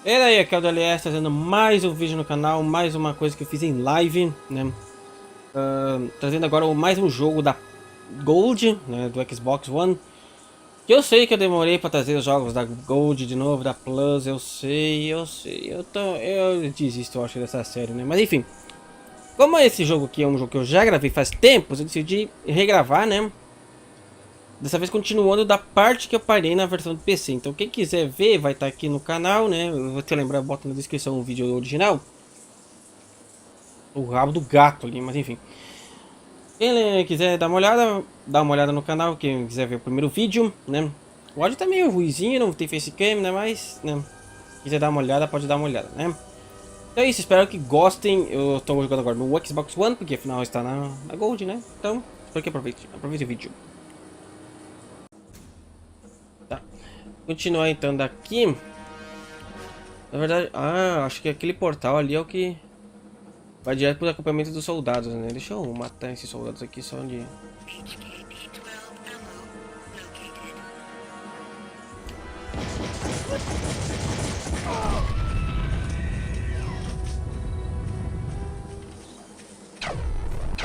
E aí, aqui é o DLS trazendo mais um vídeo no canal, mais uma coisa que eu fiz em live, né? Trazendo agora mais um jogo da Gold, né, do Xbox One. Que eu sei que eu demorei para trazer os jogos da Gold de novo, da Plus, eu sei, eu desisto, eu acho, dessa série, né? Mas enfim, como esse jogo aqui é um jogo que eu já gravei faz tempos, eu decidi regravar, né? Dessa vez continuando da parte que eu parei na versão do PC. Então quem quiser ver vai estar aqui no canal, né? Eu vou te lembrar, bota na descrição o vídeo original. O rabo do gato ali, mas enfim. Quem quiser dar uma olhada, dá uma olhada no canal. Quem quiser ver o primeiro vídeo, né? O áudio tá meio ruizinho, não tem facecam, né? Mas, né? Quiser dar uma olhada, pode dar uma olhada, né? Então é isso, espero que gostem. Eu estou jogando agora no Xbox One, porque afinal está na Gold, né? Então, espero que aproveite o vídeo. Tá. Continuar então daqui. Na verdade, acho que aquele portal ali é o que vai direto pro acampamento dos soldados, né? Deixa eu matar esses soldados aqui só de...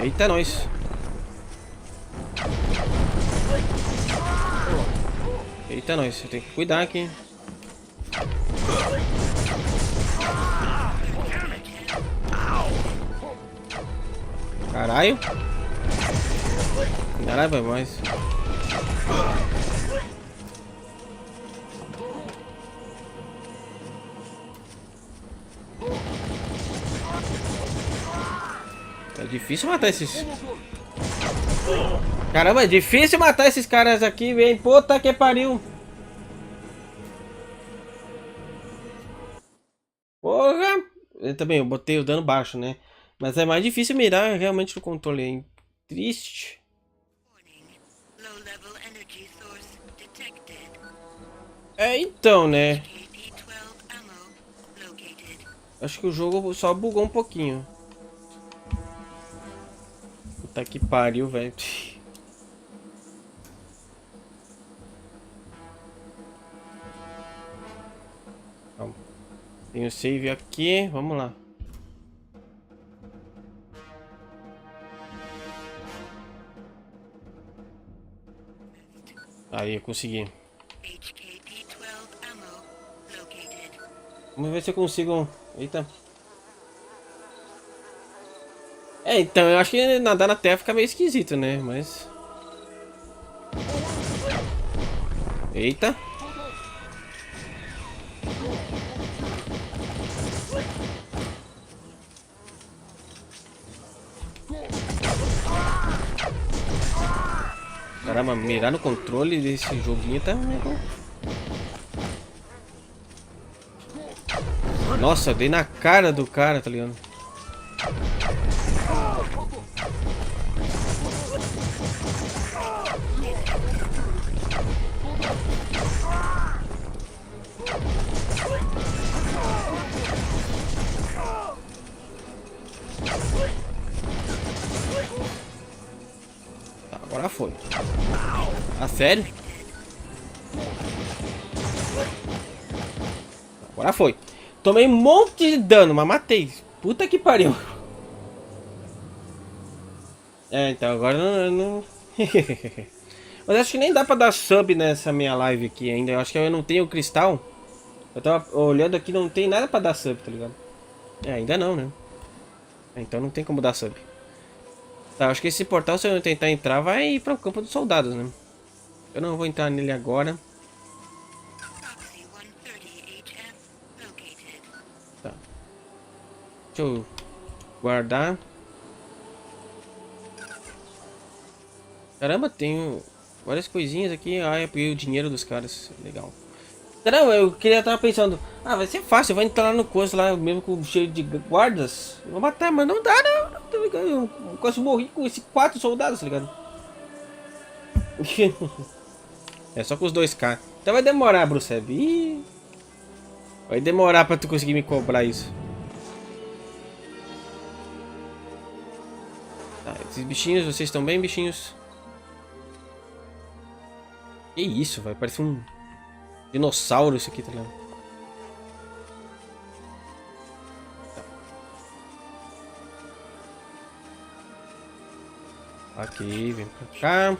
Eita, nós! Eita, nós! Eu tenho que cuidar aqui. Caralho! Caralho, vai mais. É difícil matar esses... Caramba, é difícil matar esses caras aqui, velho. Puta que pariu. Porra! Eu também, eu botei o dano baixo, né? Mas é mais difícil mirar realmente no controle, hein? Triste. É, então, né? Acho que o jogo só bugou um pouquinho. Puta que pariu, velho. Tem o save aqui, vamos lá. Aí, eu consegui. Vamos ver se eu consigo... Eita. É, então, eu acho que nadar na terra fica meio esquisito, né? Mas... Eita. Caramba, mirar no controle desse joguinho tá... Nossa, eu dei na cara do cara, tá ligado? Tá, agora foi. Ah, sério? Agora foi. Tomei um monte de dano, mas matei. Puta que pariu. É, então agora não... Mas acho que nem dá pra dar sub nessa minha live aqui ainda. Eu acho que eu não tenho cristal. Eu tava olhando aqui, não tem nada pra dar sub, tá ligado? É, ainda não, né? Então não tem como dar sub. Tá, acho que esse portal, se eu tentar entrar, vai para o campo dos soldados, né? Eu não vou entrar nele agora. Tá. Deixa eu guardar. Caramba, tenho várias coisinhas aqui. Ah, eu peguei o dinheiro dos caras. Legal. Caramba, eu tava pensando, vai ser fácil, eu vou entrar lá no coisa lá, mesmo com cheio de guardas. Eu vou matar, mas não dá não, tá ligado? Eu quase morri com esses 4 soldados, tá ligado? É só com os 2K. Então vai demorar, Brucev. Vai demorar pra tu conseguir me cobrar isso. Tá, esses bichinhos, vocês estão bem, bichinhos? Que isso, vai? Parece um dinossauro isso aqui, tá ligado? Aqui, vem pra cá.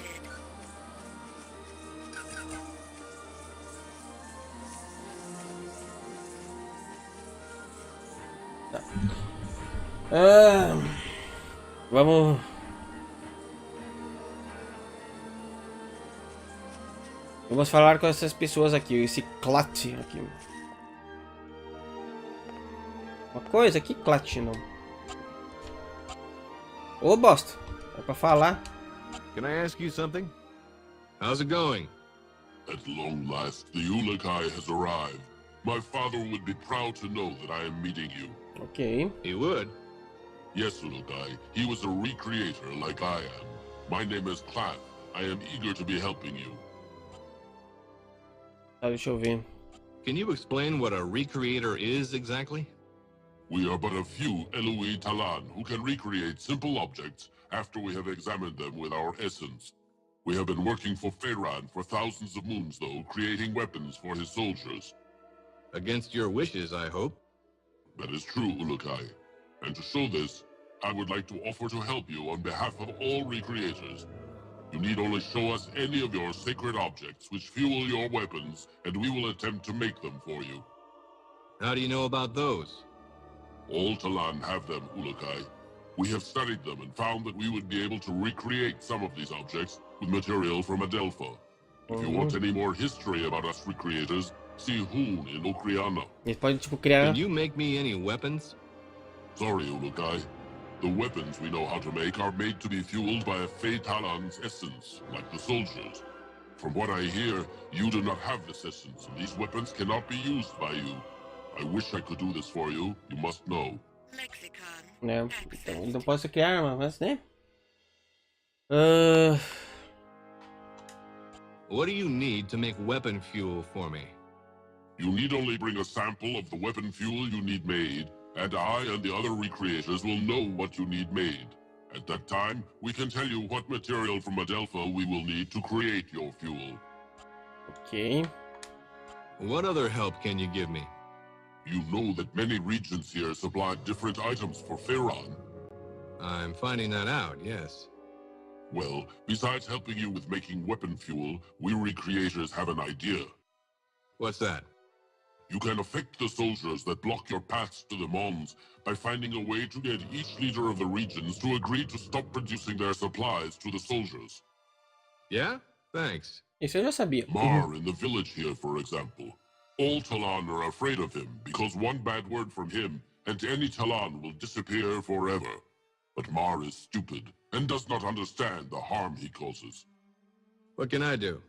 Tá. Vamos. Vamos falar com essas pessoas aqui, esse clat aqui. Uma coisa aqui, clat não. Ô bosta, é pra falar. Can I ask you something? How's it going? At long last, the Ulakai has arrived. My father would be proud to know that I am meeting you. Ok. He would. Yes, Ulakai, he was a recreator like I am. My name is Clat. I am eager to be helping you. Tá, deixa eu ver. Can you explain what a recreator is exactly? We are but a few Eloi Talan who can recreate simple objects after we have examined them with our essence. We have been working for Pharaon for thousands of moons, though, creating weapons for his soldiers. Against your wishes, I hope. That is true, Ulakai. And to show this, I would like to offer to help you on behalf of all recreators. You need only show us any of your sacred objects which fuel your weapons, and we will attempt to make them for you. How do you know about those? All Talan have them, Ulakai. We have studied them and found that we would be able to recreate some of these objects with material from Adelpha. If you want any more history about us recreators, see Hoon in Okriana. Eles podem, tipo, criar... Can you make me any weapons? Sorry, Ulukai. The weapons we know how to make are made to be fueled by a Fey Talon's essence, like the soldiers. From what I hear, you do not have this essence, and these weapons cannot be used by you. I wish I could do this for you, you must know. Né? Então, não posso criar arma, mas, né? What do you need to make weapon fuel for me? You need only bring a sample of the weapon fuel you need made, and I and the other recreators will know what you need made. At that time, we can tell you what material from Adelpha we will need to create your fuel. Ok. What other help can you give me? You know that many regions here supply different items for Pharaon. I'm finding that out, yes. Well, besides helping you with making weapon fuel, we recreators have an idea. What's that? You can affect the soldiers that block your paths to the Mons by finding a way to get each leader of the regions to agree to stop producing their supplies to the soldiers. Yeah? Thanks. Isso eu já sabia. Mar in the village here, for example. All Talan are afraid of him because one bad word from him and any Talan will disappear forever. But Mar is stupid and does not understand the harm he causes. What can I do?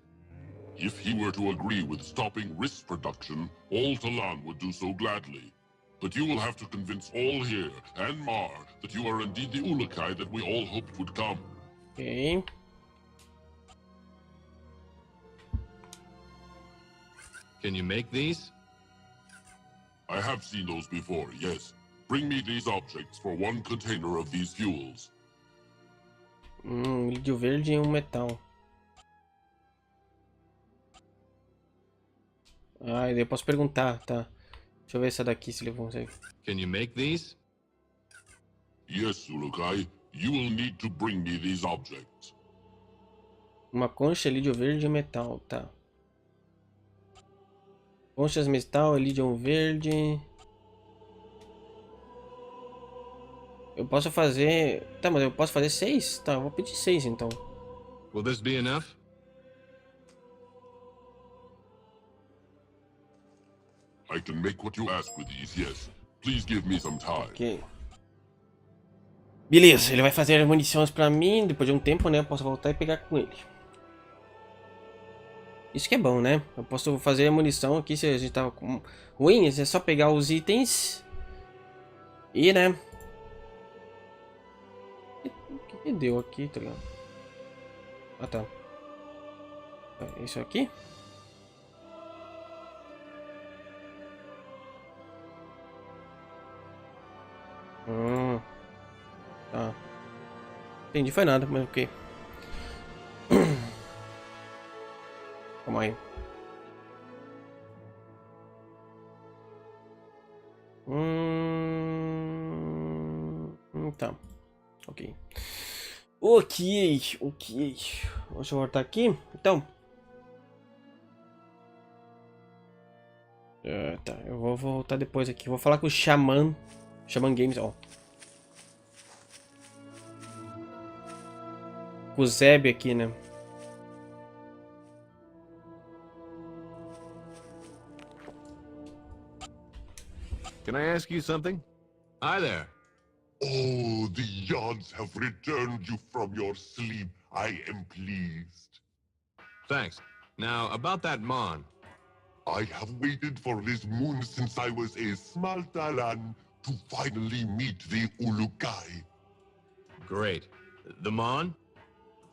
If he were to agree with stopping risk production, all Talan would do so gladly. But you will have to convince all here and Mar that you are indeed the Ulakai that we all hoped would come. Ok. Can you make these? I have seen those before, yes. Bring me these objects for one container of these fuels. Líquido verde e metal. Ah, eu posso perguntar, tá. Deixa eu ver essa daqui se ele consegue. Can you make these? Yes, Ulukai. You will need to bring me these objects. Uma concha, líquido verde e metal, tá. Conchas metal, líquido verde. Eu posso fazer... Tá, mas eu posso fazer 6? Tá, eu vou pedir 6 então. Will this be enough? I can make what you ask with these, yes. Please give me some time. Ok. Beleza, ele vai fazer munições pra mim. Depois de um tempo, né? Eu posso voltar e pegar com ele. Isso que é bom, né? Eu posso fazer a munição aqui se a gente tava com ruins. É só pegar os itens. E, né? O que deu aqui, tá ligado? Ah, tá. Isso aqui? Tá. Entendi, foi nada, mas ok. Calma aí. Tá. Ok. Ok. Deixa eu voltar aqui. Então. Tá, eu vou voltar depois aqui. Vou falar com o Xamã. Xamã Games, ó. Com o Zeb aqui, né? Can I ask you something? Hi there. Oh, the Yods have returned you from your sleep. I am pleased. Thanks. Now, about that Mon. I have waited for this moon since I was a small Talan to finally meet the Ulukai. Great. The Mon?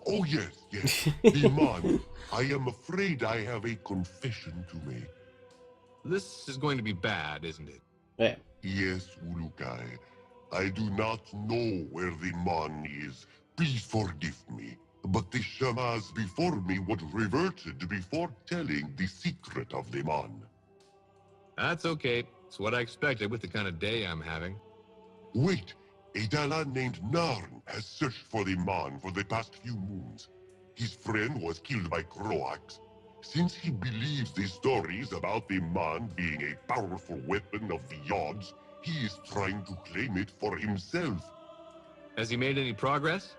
Oh, yes, the Mon. I am afraid I have a confession to make. This is going to be bad, isn't it? É. Yes, Ulukai. I do not know where the Mon is. Please forgive me. But the Shamas before me would reverted before telling the secret of the Mon. That's okay. It's what I expected with the kind of day I'm having. Wait, a Dalan named Narn has searched for the Mon for the past few moons. His friend was killed by Croax. Since he believes the stories about the Mon being a powerful weapon of the Yods, he is trying to claim it for himself. Has he made any progress?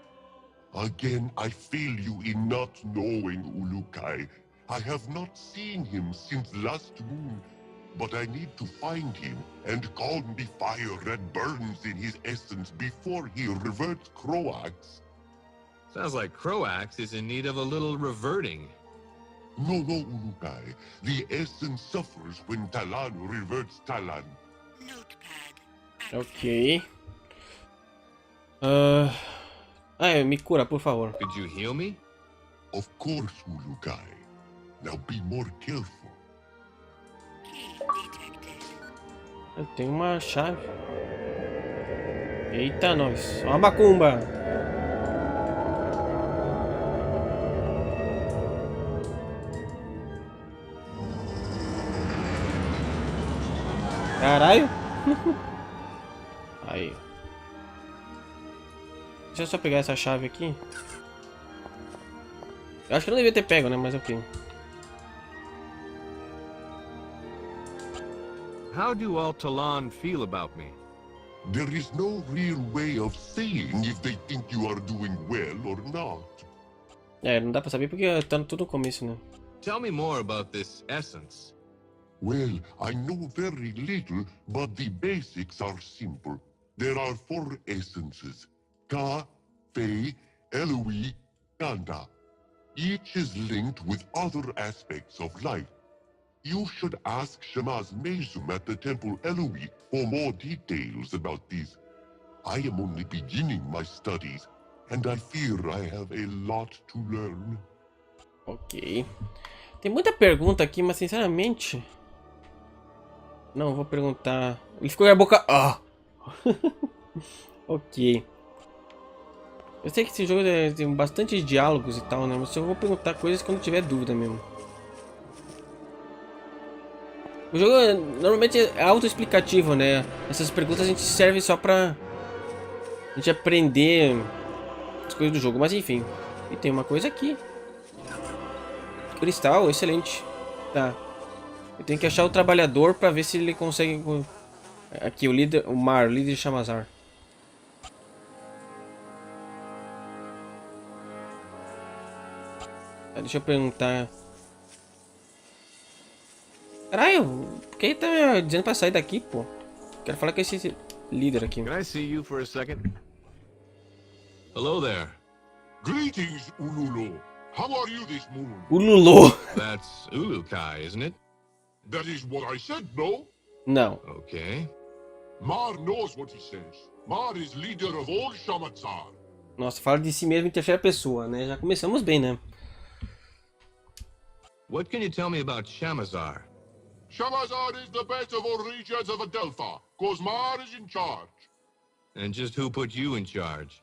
Again, I fail you in not knowing Ulukai. I have not seen him since last moon, but I need to find him and calm the fire that burns in his essence before he reverts Croax. Sounds like Croax is in need of a little reverting. No, Ulukai. The essence suffers when Talan reverts Talan. Ok. Me cura, por favor. Could you heal me? Of course, Ulukai. Now be more careful. Eu tenho uma chave. Eita, nós. Ó a macumba. Caralho. Aí. Deixa eu só pegar essa chave aqui. Eu acho que eu não devia ter pego, né? Mas ok. How do all Talon feel about me? There is no real way of saying if they think you are doing well or not. É, não dá pra saber porque tá tudo no começo, né? Tell me more about this essence. Well, I know very little, but the basics are simple. There are 4 essences: Ka, Fei, Eloi, Kanda. Each is linked with other aspects of life. You should ask Shemaz Mezum at the Temple Eloi for more details about these. I am only beginning my studies, and I fear I have a lot to learn. Ok. Tem muita pergunta aqui, mas sinceramente... Não, vou perguntar... Ele ficou com a boca... Ah! Ok. Eu sei que esse jogo tem bastante diálogos e tal, né? Mas eu vou perguntar coisas quando tiver dúvida mesmo. O jogo normalmente é autoexplicativo, né? Essas perguntas a gente serve só pra... a gente aprender as coisas do jogo, mas enfim. E tem uma coisa aqui. Cristal, excelente. Tá. Eu tenho que achar o trabalhador pra ver se ele consegue... Aqui, o líder... O líder de Chamazar. Tá, deixa eu perguntar... Caralho, por que ele tá me dizendo pra sair daqui, pô? Quero falar com esse líder aqui. Can I see you for a second? Hello there. Greetings, Ululu. How are you this moon? O Lulô. That's Ulukai, isn't it? That is what I said, no? Não. Okay. Mar knows what he says. Mar is leader of all Shamatzar. Nossa, fala de si mesmo em terceira pessoa, né? Já começamos bem, né? What can you tell me about Shamazar? Shamazar is the best of all regions of Adelpha, cause Mar is in charge. And just who put you in charge?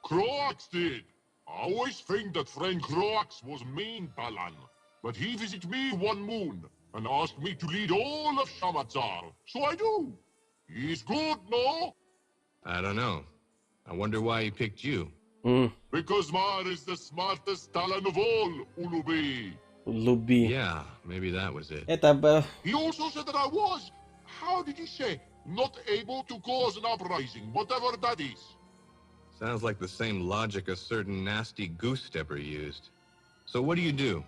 Croax did. I always think that friend Croax was mean, Balan. But he visited me one moon and asked me to lead all of Shamatzar. So I do. He's good, no? I don't know. I wonder why he picked you. Because Mar is the smartest Talon of all, Ulubi. Lubi. Yeah, maybe that was it. É, tá... He also said that I was, how did he say, not able to cause an uprising, whatever that is. Sounds like the same logic a certain nasty goose stepper used. So what do?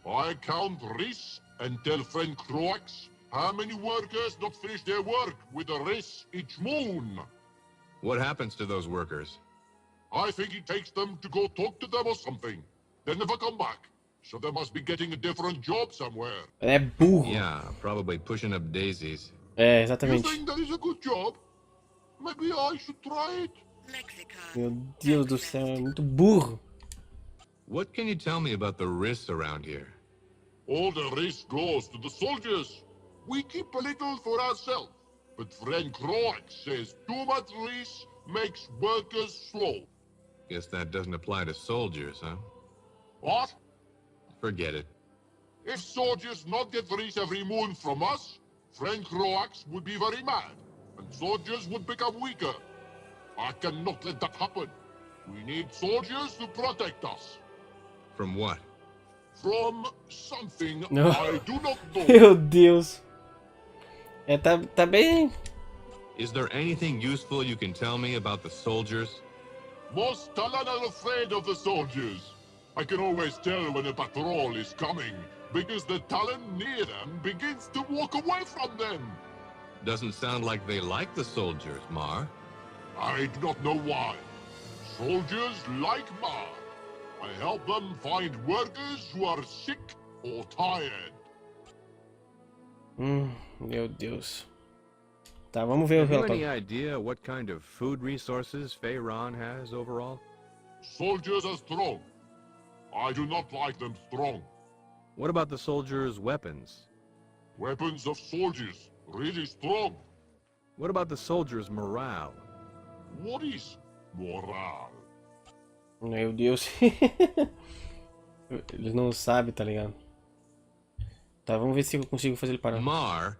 I count Riss and tell friend Croax how many workers not finish their work with a Riss each moon. What happens to those workers? I think it takes them to go talk to them or something. They never come back. So they must be getting a different job somewhere. É burro. Yeah, probably pushing up daisies. É, You exatamente. think that is a good job? Maybe I should try it. Meu Deus do céu, é muito burro. What can you tell me about the risks around here? All the risk goes to the soldiers. We keep a little for ourselves. But friend Croax says too much risk makes workers slow. Guess that doesn't apply to soldiers, huh? What? Forget it. If soldiers not get risk every moon from us, friend Croax would be very mad, and soldiers would become weaker. I cannot let that happen. We need soldiers to protect us. From what? From something No. I do not know. Meu Deus. É, tá bem... Is there anything useful you can tell me about the soldiers? Most Talon are afraid of the soldiers. I can always tell when a patrol is coming, because the Talon near them begins to walk away from them. Doesn't sound like they like the soldiers, Mar. I do not know why. Soldiers like Mar. I help them find workers who are sick or tired. Meu Deus. Tá, vamos ver o Have you any relatório. idea what kind of food resources Faerun has overall? Soldiers are strong. I do not like them strong. What about the soldiers' weapons? Weapons of soldiers, really strong. What about the soldiers' morale? What is morale? Meu Deus. Eles não sabem, tá ligado? Tá, vamos ver se eu consigo fazer ele parar. Mar,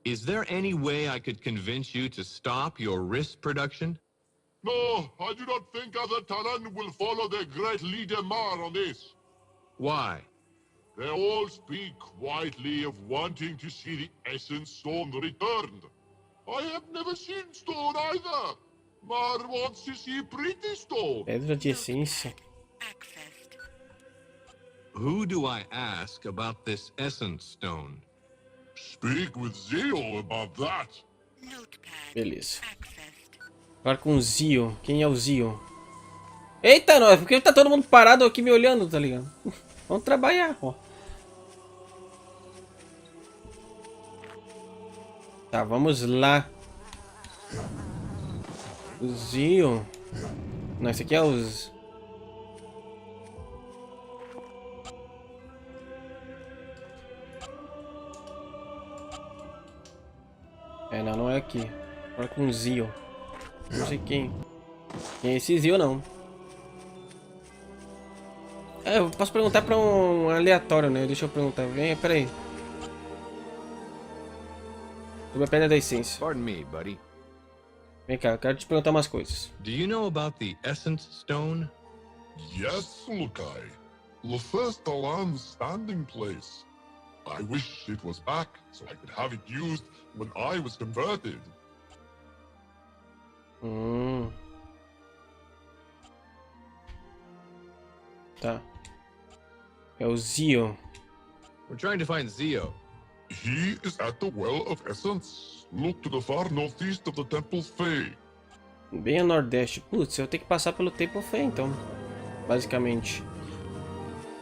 is there any way I could convince you to stop your risk production? No, I do not think other Talon will follow their great leader Mar on this. Why? They all speak quietly of wanting to see the Essence Stone returned. I have never seen Stone either. Mar wants to see pretty Stone. Pedra de essência. Who do I ask about this essence stone? Speak with Zio about that. Beleza. Agora com o Zio. Quem é o Zio? Eita, nós, porque tá todo mundo parado aqui me olhando, tá ligado? Vamos trabalhar, ó. Tá, vamos lá. O Zio. Não, esse aqui é os... É, não, não é aqui. Agora com o Zio. Não sei quem. Quem é esse Zio, não. É, eu posso perguntar pra um aleatório, né? Deixa eu perguntar. Vem, peraí. Sobre a pedra da essência. Pardon me, buddy. Vem cá, eu quero te perguntar umas coisas. Do you know about the essence stone? Yes, Lukai. The first Talon's standing place. I wish it was back so I could have it used when I was converted. Tá. É o Zio. We're trying to find Zio. He is at the Well of Essence. Look to the far northeast of the Temple Fae. Bem a nordeste. Putz, eu tenho que passar pelo Temple Fae, então. Basicamente.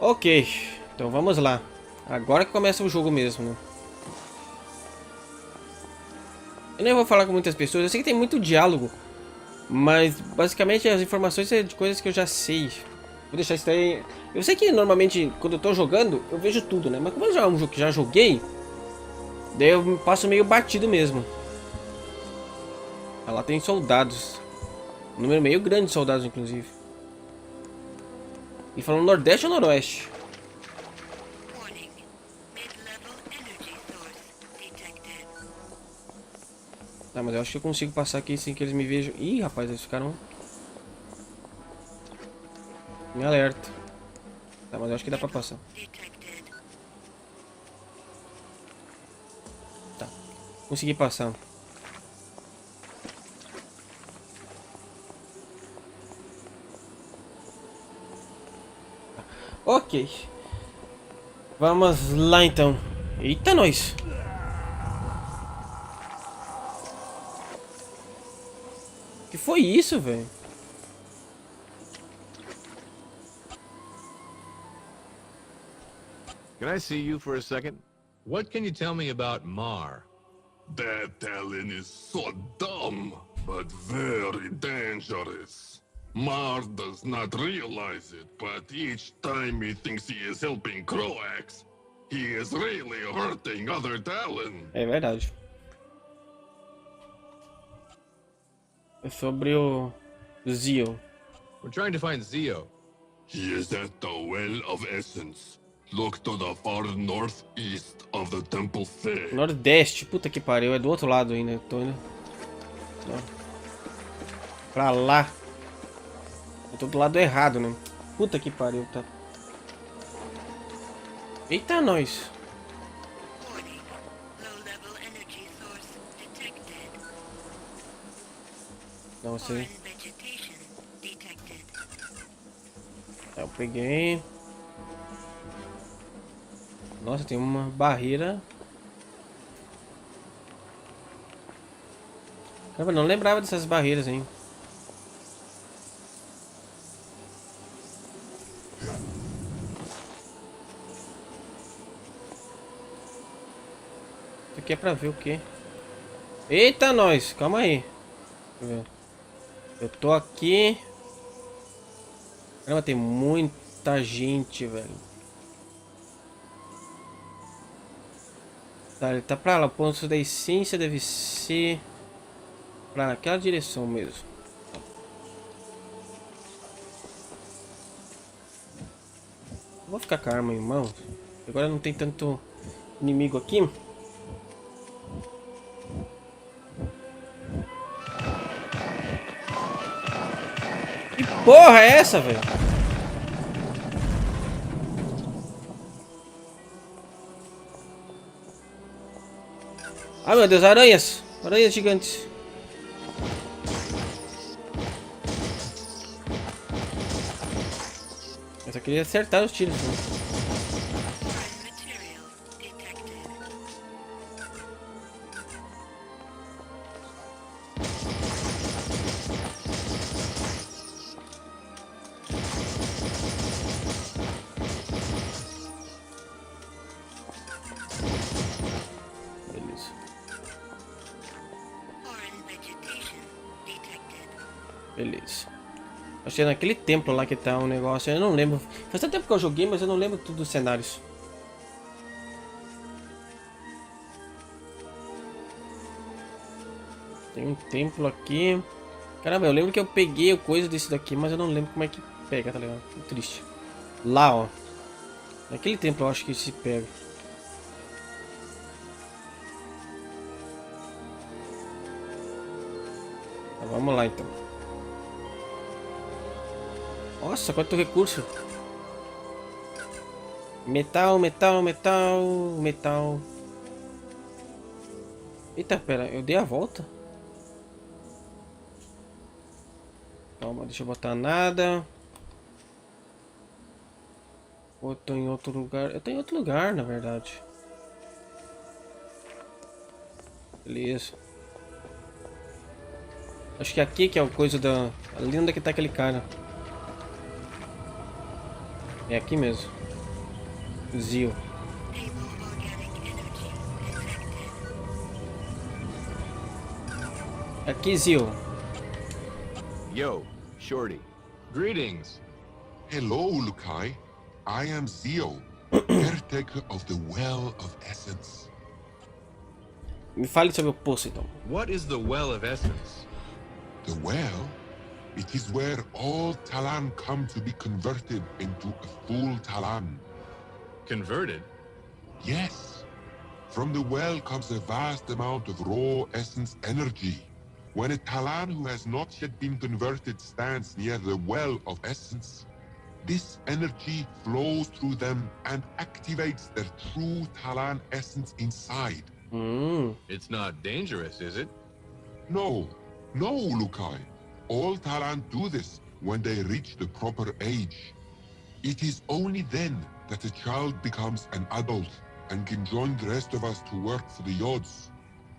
Ok. Então vamos lá. Agora que começa o jogo mesmo, né? Eu nem vou falar com muitas pessoas. Eu sei que tem muito diálogo. Mas basicamente as informações são de coisas que eu já sei. Vou deixar isso aí. Eu sei que normalmente quando eu tô jogando, eu vejo tudo, né? Mas como eu já é um jogo que já joguei, daí eu passo meio batido mesmo. Lá tem soldados. Um número meio grande de soldados, inclusive. Ele falou nordeste ou noroeste? Tá, mas eu acho que eu consigo passar aqui sem que eles me vejam. Ih, rapaz, eles ficaram... Em alerta. Tá, mas eu acho que dá pra passar. Tá. Consegui passar. Ok. Vamos lá então. Eita, nós. Que foi isso, velho? Can I see you for a second? What can you tell me about Mar? That Talon is so dumb, but very dangerous. Mars does not realize it, but each time he thinks he is helping Croax, he is really hurting other Talon. É verdade. É sobre o Zio. We're trying to find Zio. He is at the Well of Essence. Look to the far northeast of the Temple Fair. Nordeste, puta que pariu, é do outro lado ainda. Tô indo pra lá. Eu tô do lado errado, né? Puta que pariu, tá. Eita, nós. Não sei. Eu peguei. Nossa, tem uma barreira. Caramba, não lembrava dessas barreiras, hein? Isso aqui é pra ver o quê? Eita, nós! Calma aí. Deixa eu ver. Eu tô aqui. Caramba, tem muita gente, velho. Tá, ele tá pra lá. O ponto da essência deve ser pra naquela direção mesmo. Vou ficar com a arma em mãos. Agora não tem tanto inimigo aqui. Que porra é essa, velho? Ai, meu Deus, aranhas! Aranhas gigantes. Eu só queria acertar os tiros, né? Beleza. Beleza. Acho que é naquele templo lá que tá um negócio. Eu não lembro. Faz tanto tempo que eu joguei, mas eu não lembro tudo dos cenários. Tem um templo aqui. Caramba, eu lembro que eu peguei a coisa desse daqui, mas eu não lembro como é que pega, tá ligado? Que triste. Lá, ó. Naquele templo eu acho que se pega. Tá, vamos lá então. Nossa, quanto recurso. Metal, metal, metal, metal. Eita, pera, eu dei a volta? Calma, deixa eu botar nada. Ou eu tô em outro lugar? Eu tô em outro lugar, na verdade. Beleza. Acho que aqui que é o coisa da... Ali onde é que tá aquele cara. É aqui mesmo. Zio. Aqui, Zio. Yo, Shorty. Greetings. Hello, Lukai. I am Zio, caretaker of the Well of Essence. Me fale sobre o poço, então. What is the Well of Essence? The well, it is where all Talan come to be converted into a full Talan. Converted? Yes. From the well comes a vast amount of raw essence energy. When a Talan who has not yet been converted stands near the Well of Essence, This energy flows through them and activates their true Talan essence inside. It's not dangerous, is it? No, no, Lukai. All Talan do this when they reach the proper age. It is only then that a child becomes an adult and can join the rest of us to work for the Yods.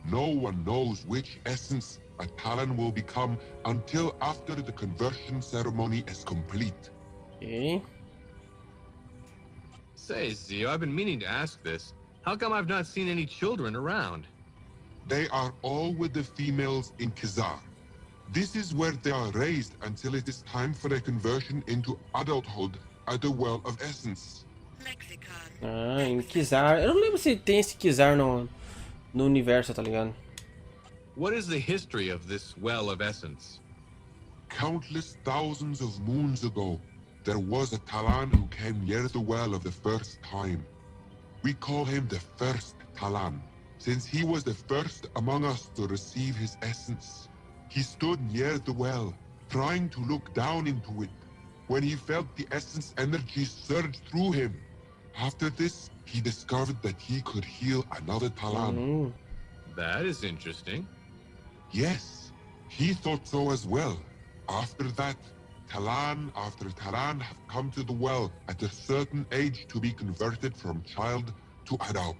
No one knows which essence a Talan will become until after the conversion ceremony is complete. Ok. Say, Zio, I've been meaning to ask this. How come I've not seen any children around? They are all with the females in Khazar. This is where they are raised until it is time for their conversion into adulthood at the Well of Essence. Ah, em Kizar. Eu não lembro se tem esse Kizar no universo, tá ligado? What is the history of this Well of Essence? Countless thousands of moons ago, there was a Talan who came near the well of the first time. We call him the first Talan, since he was the first among us to receive his essence. He stood near the well, trying to look down into it, when he felt the essence energy surge through him. After this, he discovered that he could heal another Talan. That is interesting. Yes, he thought so as well. After that, Talan after Talan have come to the well at a certain age to be converted from child to adult.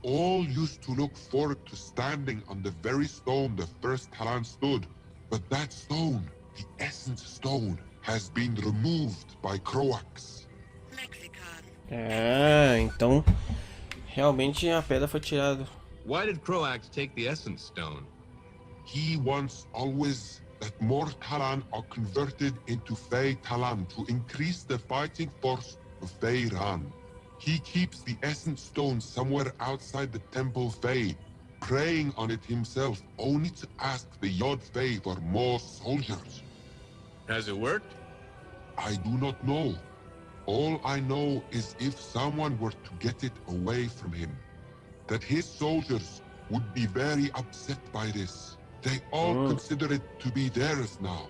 All used to look forward to standing on the very stone the first Talan stood, but that stone, the Essence Stone, has been removed by Croax. Ah, então realmente a pedra foi tirada. Why did Croax take the Essence Stone? He wants always that more Talan are converted into Fey Talan to increase the fighting force of Fey Ran. He keeps the Essence Stone somewhere outside the Temple Fey, praying on it himself, only to ask the Yod Fey for more soldiers. Has it worked? I do not know. All I know is if someone were to get it away from him, that his soldiers would be very upset by this. They all consider it to be theirs now.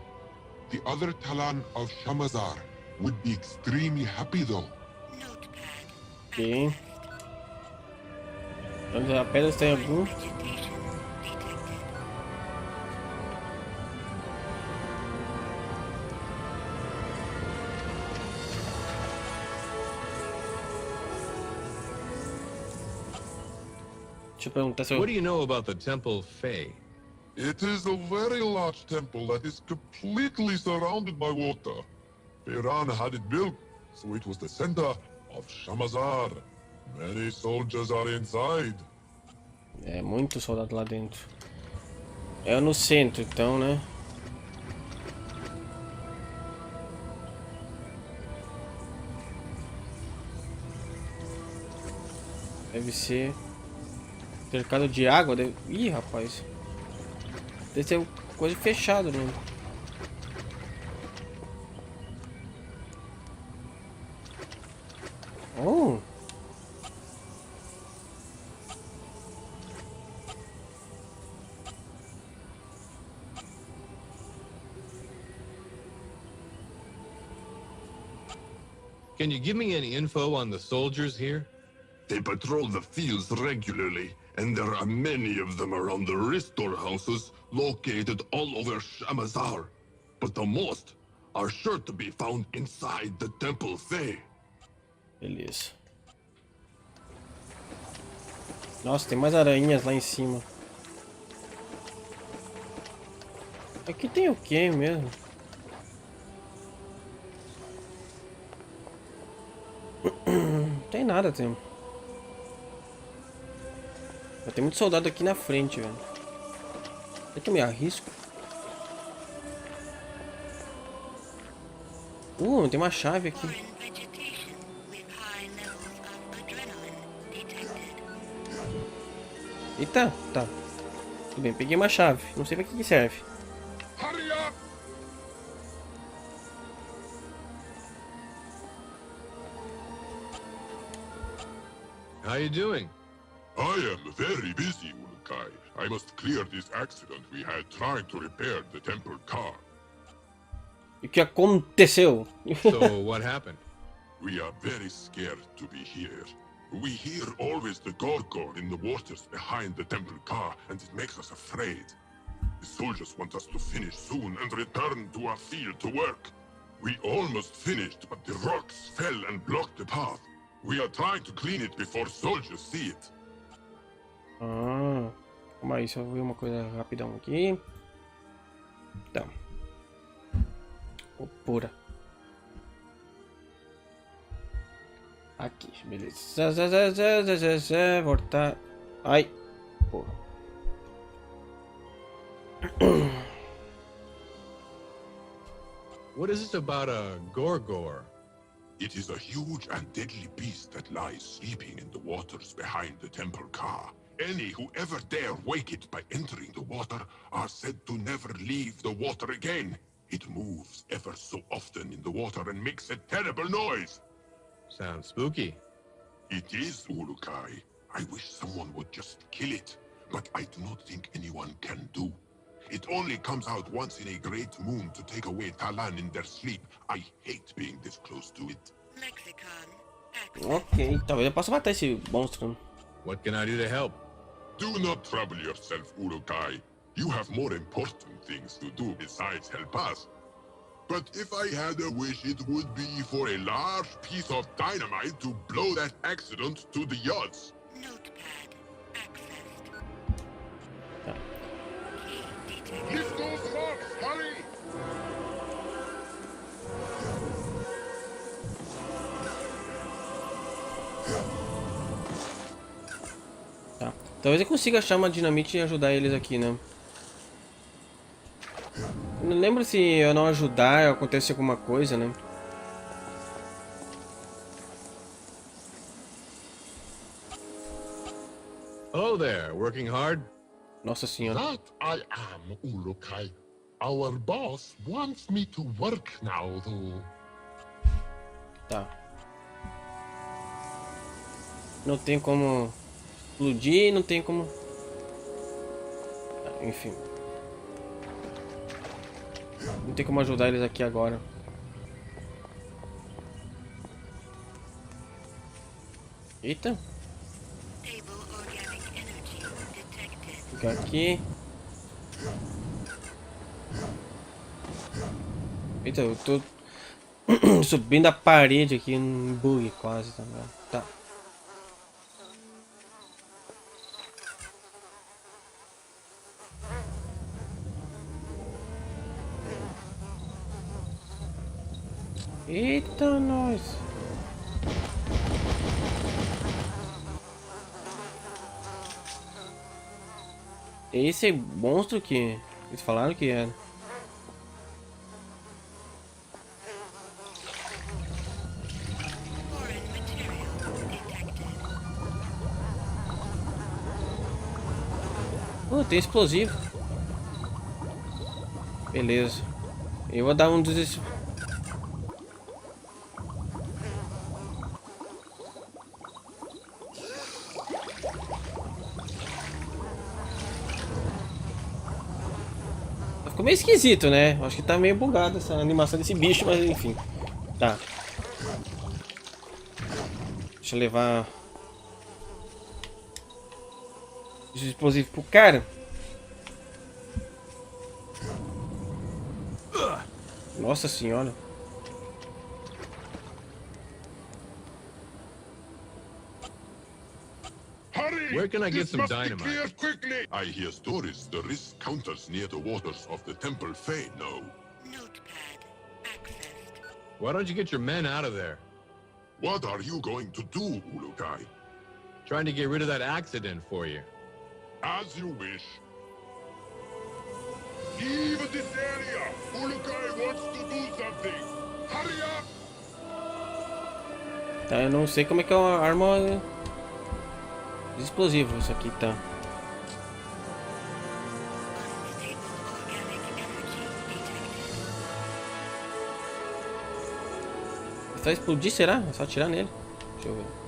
The other Talan of Shamazar would be extremely happy though. Ok. Então a pedra está em algum. Deixa eu perguntar se eu. What do you know about the Temple Fey? It is a very large temple that is completely surrounded by water. Iran had it built, so it was the center of Shamazar. Many soldiers are inside. É muito soldado lá dentro. É no centro, então, né? Deve ser cercado de água. Deve... Ih, rapaz. Deve ser coisa fechada, né? Oh. Can you give me any info on the soldiers here? They patrol the fields regularly, and there are many of them around the restore houses located all over Shamazar. But the most are sure to be found inside the Temple Fey. Beleza. Nossa, tem mais aranhas lá em cima. Aqui tem o que mesmo? Não tem nada, tem. Tem muito soldado aqui na frente, velho. Eu também arrisco. Tem uma chave aqui. Eita, tá. Tudo bem, peguei uma chave. Não sei pra que serve. Hurry up! How you doing? I am very busy, Ulukai. I must clear this accident we had trying to repair the temple car. E o que aconteceu? So what happened? We are very scared to be here. We hear always the gorgor in the waters behind the temple car, and it makes us afraid. The soldiers want us to finish soon and return to our field to work. We almost finished, but the rocks fell and blocked the path. We are trying to clean it before soldiers see it. Ah, calma aí, só ver uma coisa rapidão aqui. Então. Pura. Aqui, beleza. Voltar. Ai. Porra. What is it about a gorgor? It is a huge and deadly beast that lies sleeping in the waters behind the temple car. Any who ever dare wake it by entering the water are said to never leave the water again. It moves ever so often in the water and makes a terrible noise. Sounds spooky. It is, Urukai. I wish someone would just kill it, but I do not think anyone can do. It only comes out once in a great moon to take away Talan in their sleep. I hate being this close to it. Ok, talvez eu possa matar esse monstro. What can I do to help? Do not trouble yourself, Urukai. You have more important things to do besides help us. But if I had a wish, it would be for a large piece of dynamite to blow that accident to the yachts. Notepad accessed. Tá. Lift those rocks, hurry! Tá. Talvez eu consiga achar uma dinamite e ajudar eles aqui, né? Eu não lembro se eu não ajudar acontece alguma coisa, né? Hello there, working hard? Nossa senhora. That I am, Urukai. Our boss wants me to work now, though. Tá. Não tem como explodir, não tem como... Ah, enfim. Não tem como ajudar eles aqui agora. Eita. Fica aqui. Eita, eu tô subindo a parede aqui, um bug quase, tá ligado? Tá. Eita, nós. Esse monstro que eles falaram que era. Tem explosivo. Beleza. Eu vou dar um dos... Ficou meio esquisito, né? Acho que tá meio bugado essa animação desse bicho, mas enfim. Tá. Deixa eu levar... esse explosivo pro cara. Nossa senhora. Hurry! Where can I get This some must be dynamite? cleared quickly! I hear stories the risk counters near the waters of the Temple Fae know. Notepad accessed. Why don't you get your men out of there? What are you going to do, Urukai? Trying to get rid of that accident for you. As you wish. Leave this area! Urukai wants to do something! Hurry up! Tá, eu não sei como é que é a arma explosiva isso aqui, tá. Unstable organic energy detected. Vai explodir, será? É só atirar nele. Deixa eu ver.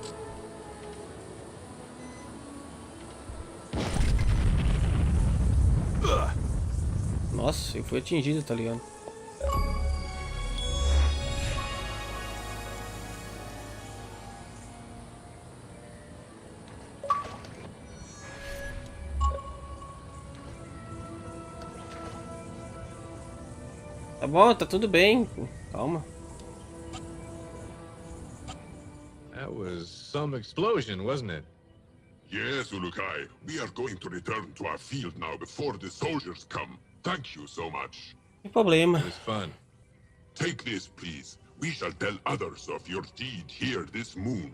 Nossa, eu fui atingido, tá ligado? Tá bom, tá tudo bem. Calma. That was some explosion, wasn't it? Yes, Ulukai. We are going to return to our field now before the soldiers come. Thank you so much. Sem problema. It was fun. Take this, please. We shall tell others of your deed here this moon.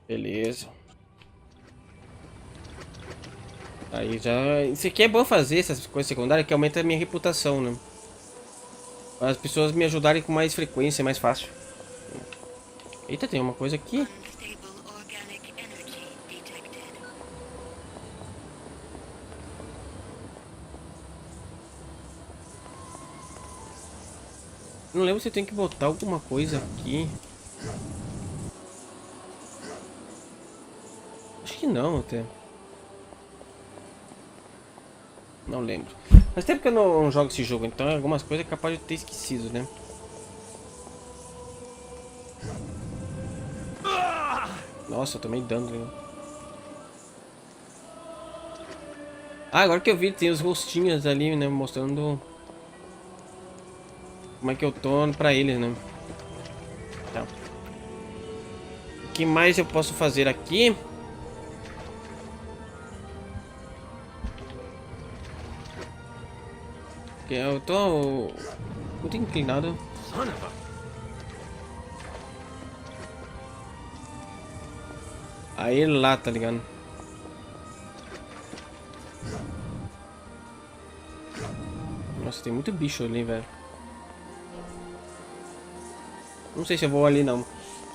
Beleza. Aí já... Isso aqui é bom fazer, essas coisas secundárias, que aumenta a minha reputação, né? As pessoas me ajudarem com mais frequência, mais fácil. Eita, tem uma coisa aqui. Unstable organic energy detected. Não lembro se eu tenho que botar alguma coisa aqui. Acho que não, até. Não lembro. Faz tempo que eu não jogo esse jogo, então algumas coisas é capaz de ter esquecido, né? Nossa, eu tomei dano, né? Ah, agora que eu vi, tem os rostinhos ali, né? Mostrando como é que eu tô pra eles, né? Tá. O que mais eu posso fazer aqui? Porque eu tô muito inclinado. Aí lá, tá ligado? Nossa, tem muito bicho ali, velho. Não sei se eu vou ali, não.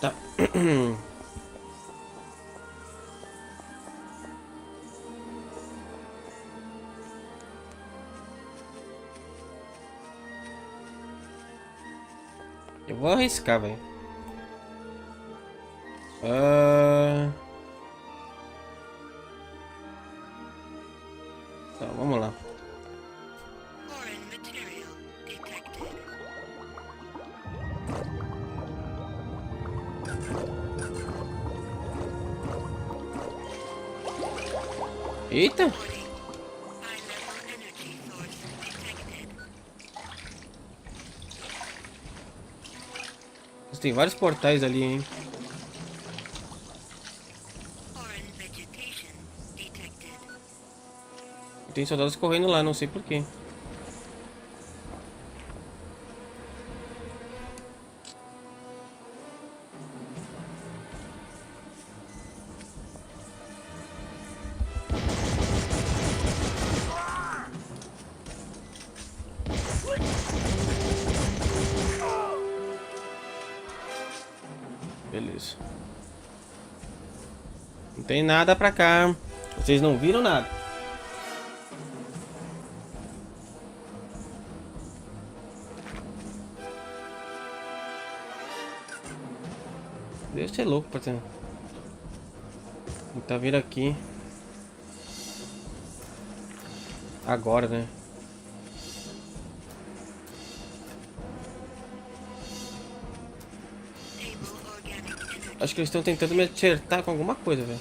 Tá. Eu vou arriscar, velho. Tá, vamos lá. Foreign material detected. Eita! Reporting. High level energy source detected. Tem vários portais ali, hein? Foreign vegetation detected. Tem soldados correndo lá, não sei porquê. Beleza. Não tem nada pra cá. Vocês não viram nada. Deve ser louco pra ter. Tentar vir aqui. Agora, né? Stable organic energy. Acho que eles estão tentando me acertar com alguma coisa, velho.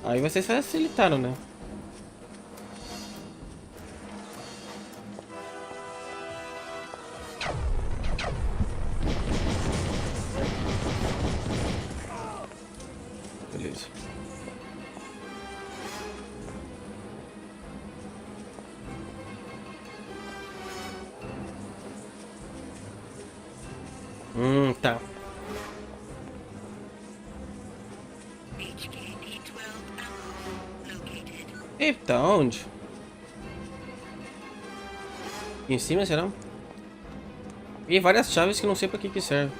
Aí vocês facilitaram, né? Beleza. Tá. HKP-12 ammo located. Eita, onde? Em cima, será? E várias chaves que não sei pra que serve.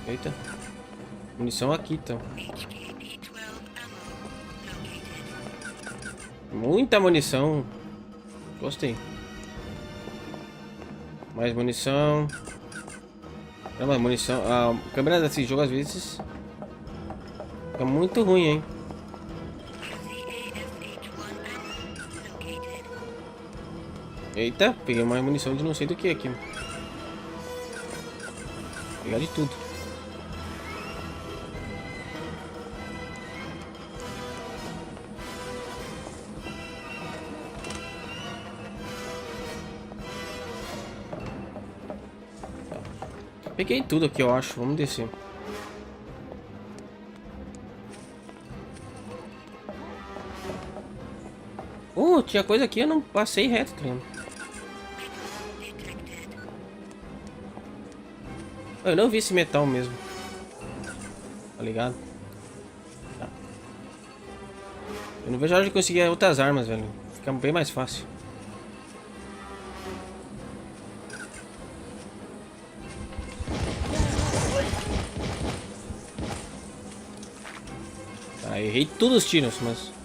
Eita. Munição aqui, então. HKP-12 ammo located. Muita munição. Gostei. Mais munição. Não, mais munição. A câmera desse jogo às vezes fica muito ruim, hein? UCASH-1 ammo located. Eita, peguei mais munição de não sei do que aqui. Pegar de tudo. Peguei tudo aqui, eu acho. Vamos descer. Tinha coisa aqui, eu não passei reto, tá ligado? Eu não vi esse metal mesmo. Tá ligado? Tá. Eu não vejo a hora de conseguir outras armas, velho. Fica bem mais fácil. Tá, errei todos os tiros, mas...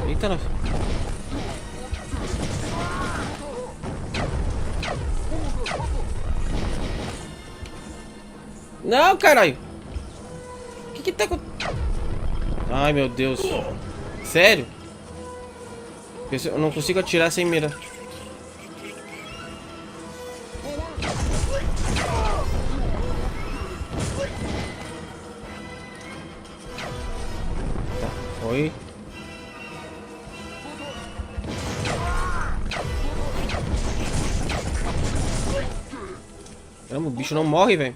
Eita, nossa. Não, caralho. O que tá acontecendo? Ai, meu Deus. Sério? Eu não consigo atirar sem mira. Tá, foi. Caramba, o bicho não morre, velho.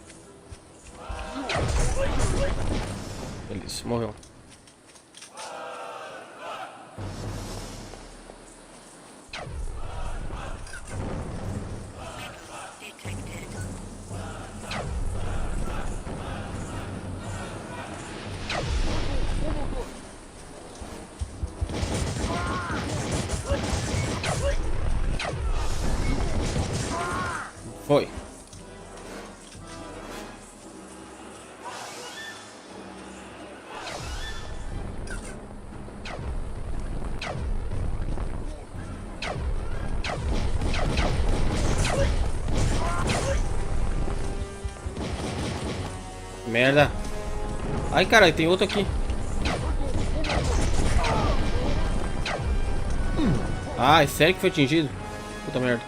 Beleza, morreu. Foi. Merda. Ai, caralho, tem outro aqui. Ai, sério que foi atingido? Puta merda.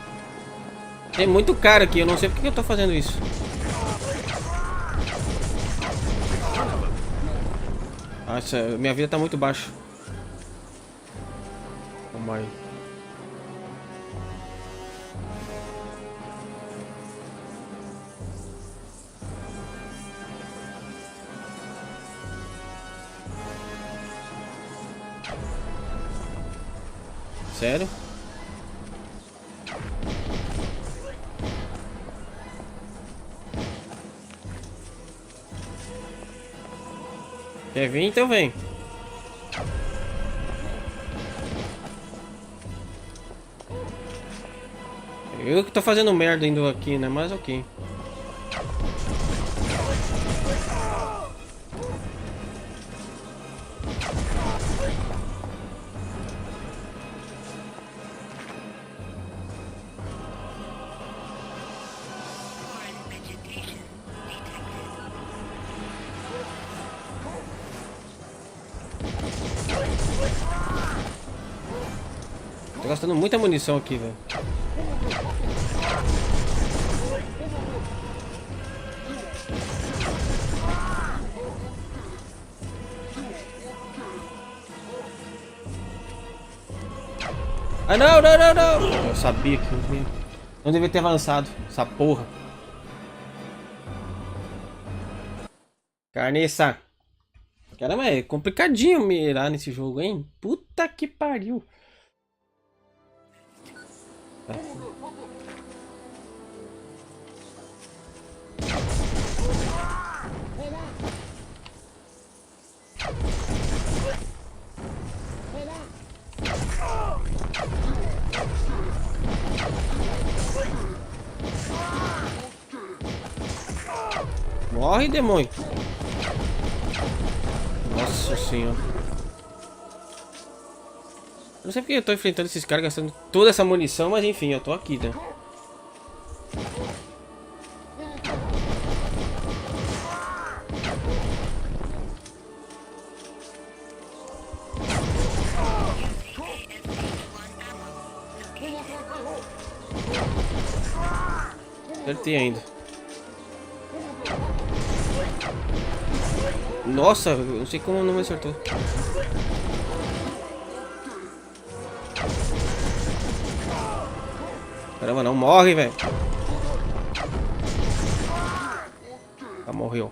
Tem muito cara aqui, eu não sei porque que eu tô fazendo isso. Nossa, minha vida tá muito baixa. Calma aí. Sério? Quer vir? Então vem. Eu que tô fazendo merda indo aqui, né? Mas ok. Foreign vegetation detected. Tô gastando muita munição aqui, velho. Ah, não, não, não, não. Eu sabia que não devia ter avançado. Essa porra. Carniça. Caramba, é complicadinho mirar nesse jogo, hein? Puta que pariu. Tá. Morre, demônio. Nossa senhora. Eu não sei porque eu tô enfrentando esses caras gastando toda essa munição, mas enfim, eu tô aqui, né? Acertei ainda. Nossa, eu não sei como não me acertou. Caramba, não morre, velho. Ah, morreu.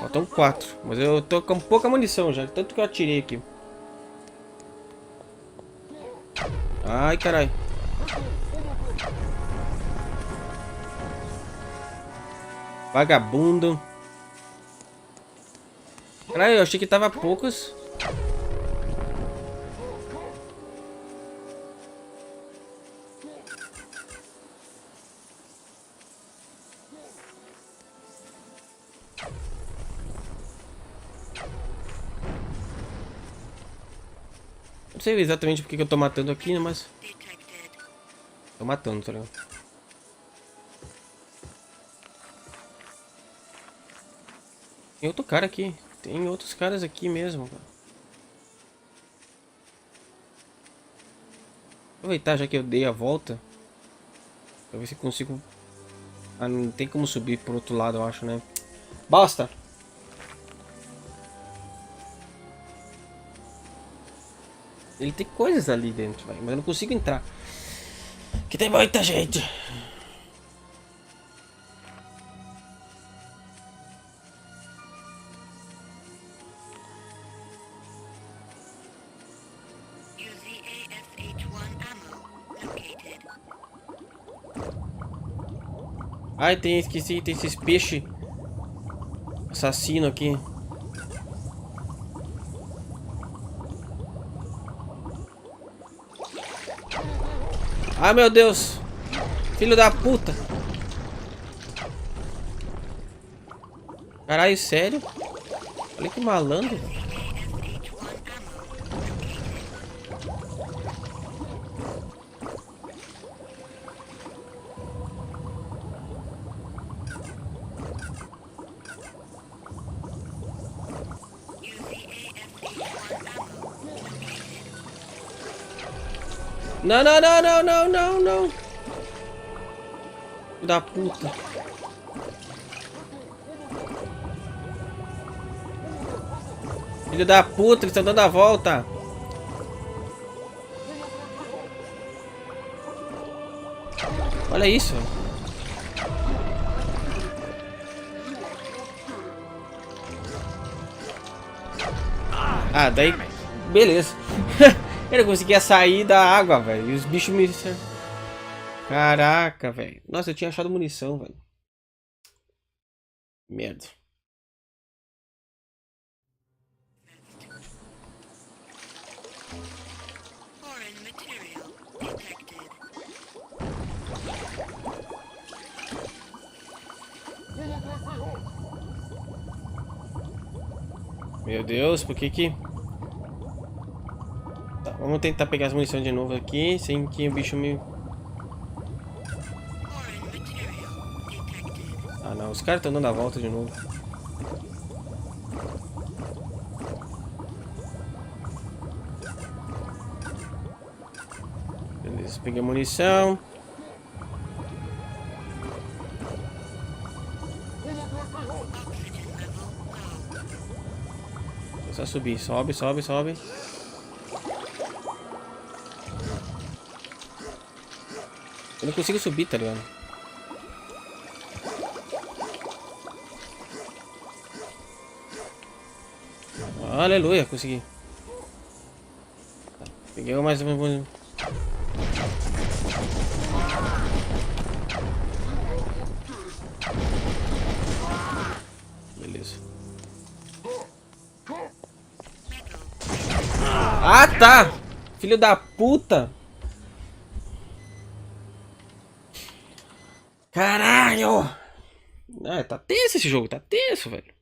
Faltam 4, mas eu tô com pouca munição já, tanto que eu atirei aqui. Ai, caralho. Vagabundo. Caralho, eu achei que tava poucos. Não sei exatamente porque que eu tô matando aqui, né, mas... Tô matando, tá ligado? Tem outro cara aqui. Tem outros caras aqui mesmo, cara. Aproveitar já que eu dei a volta. Pra ver se consigo... Ah, não tem como subir por outro lado, eu acho, né? Bosta! Ele tem coisas ali dentro, véio, mas eu não consigo entrar. Que tem muita gente. Ai, esqueci, tem esses peixes assassino aqui. Ai, meu Deus. Filho da puta. Caralho, sério? Olha que malandro. Não, não, não, não, não, não, não. Filho da puta. Filho da puta, eles estão dando a volta. Olha isso. Ah, daí... Beleza. Eu não conseguia sair da água, velho. E os bichos me... Caraca, velho. Nossa, eu tinha achado munição, velho. Merda. Meu Deus, por que que... Tá, vamos tentar pegar as munições de novo aqui, sem que o bicho me... Ah não, os caras estão dando a volta de novo. Beleza, peguei a munição. É só subir, sobe, sobe, sobe. Eu não consigo subir, tá ligado? Aleluia, consegui. Tá, peguei mais um. Beleza. Ah, tá! Filho da puta! Caralho! Ah, tá tenso esse jogo, tá tenso, velho.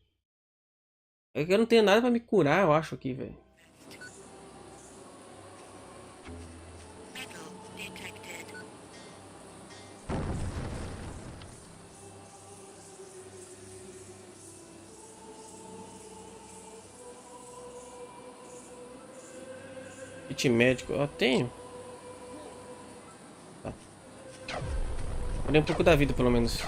É que eu não tenho nada pra me curar, eu acho, aqui, velho. Kit médico, eu tenho. Tá. Dei um pouco da vida, pelo menos.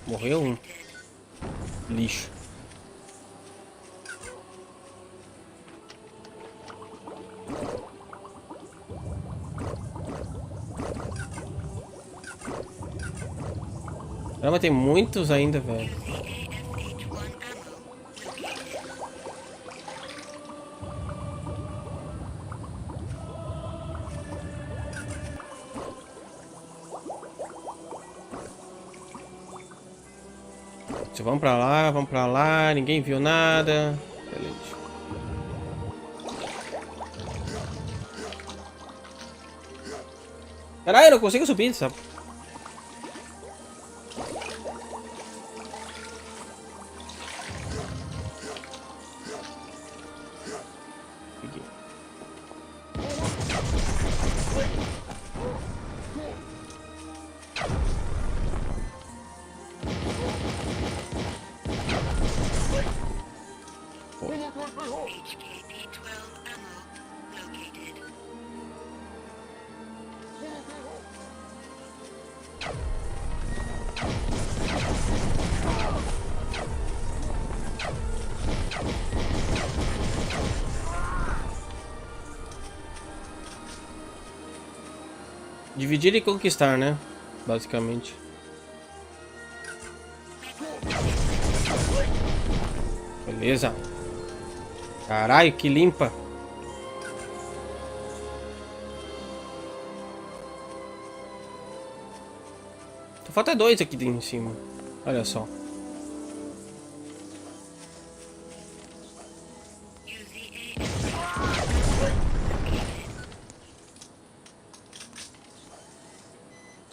Morreu um. Lixo. Caramba, tem muitos ainda, velho. Vamos pra lá, ninguém viu nada. Beleza. Caralho, eu não consigo subir, sabe? HKP-12 ammo located. Dividir e conquistar, né? Basicamente. Beleza. Caralho, que limpa. Só falta dois aqui em cima. Olha só.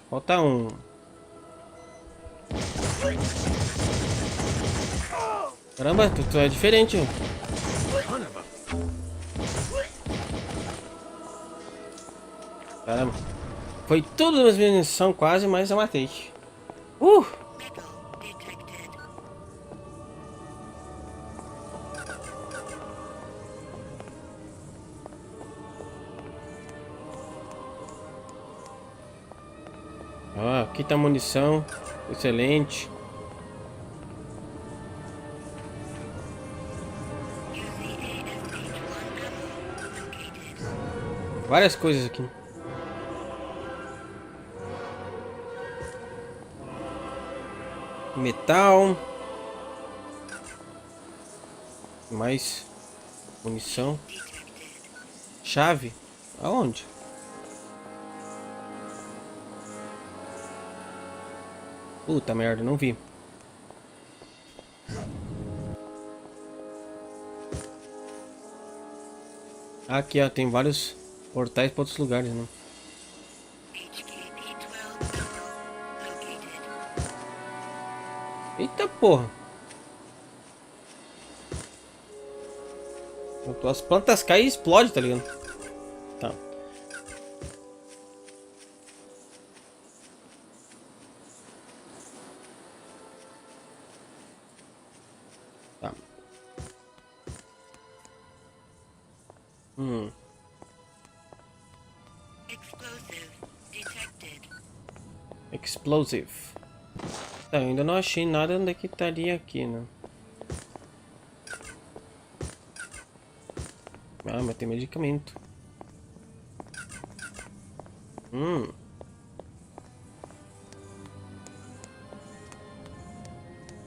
Falta um. Caramba, tu é diferente. Caramba. Foi tudo nas minhas missões quase, mas eu matei. Metal detected. Ah, aqui tá a munição. Excelente. Várias coisas aqui. Metal. Mais munição. Chave. Aonde? Puta merda, não vi. Aqui, ó, tem vários portais para outros lugares, né? HKP-12 ammo located. Eita porra. As plantas caem e explodem, tá ligado? Tá. Tá. Explosive detected. Explosive. Tá, eu ainda não achei nada onde é que estaria aqui, né? Ah, mas tem medicamento.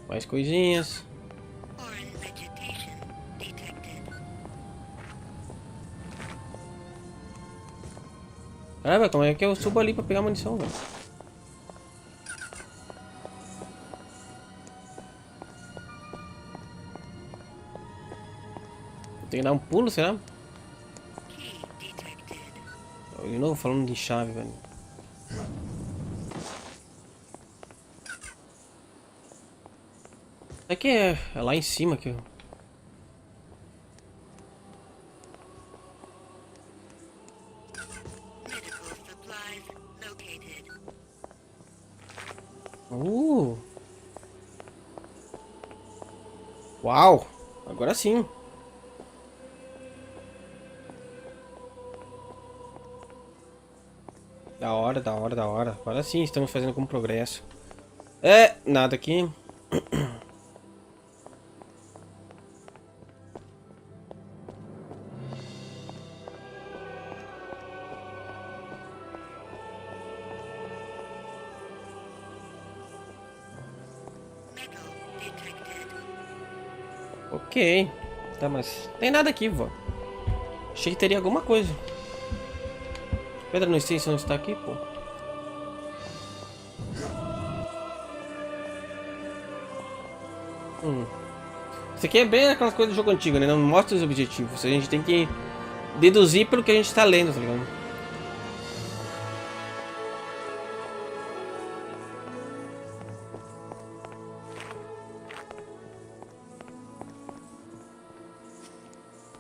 Mais coisinhas. Foreign vegetation detected. Caramba, como é que eu subo ali pra pegar munição, velho? Tem que dar um pulo, será? Key detected. De novo falando de chave, velho. É que é lá em cima aqui, ó. Medical supplies located. Uau! Agora sim. Da hora, da hora, da hora. Agora sim, estamos fazendo com progresso. É, nada aqui. Metal detected. Ok. Tá, mas tem nada aqui, vó. Achei que teria alguma coisa. Pedra no essência não está aqui, pô. Isso aqui é bem aquelas coisas do jogo antigo, né? Não mostra os objetivos. A gente tem que deduzir pelo que a gente tá lendo, tá ligado?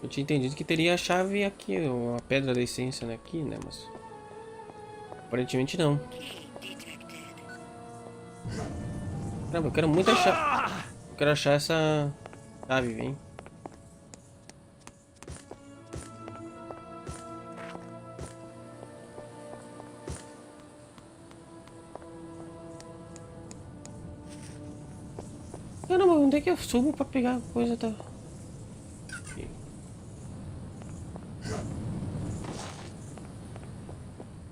Eu tinha entendido que teria a chave aqui, a pedra da essência, né? Aqui, né? Mas aparentemente não. Caramba, eu quero muito achar. Eu quero achar essa chave, vem. Caramba, onde é que eu subo pra pegar a coisa da... Aqui.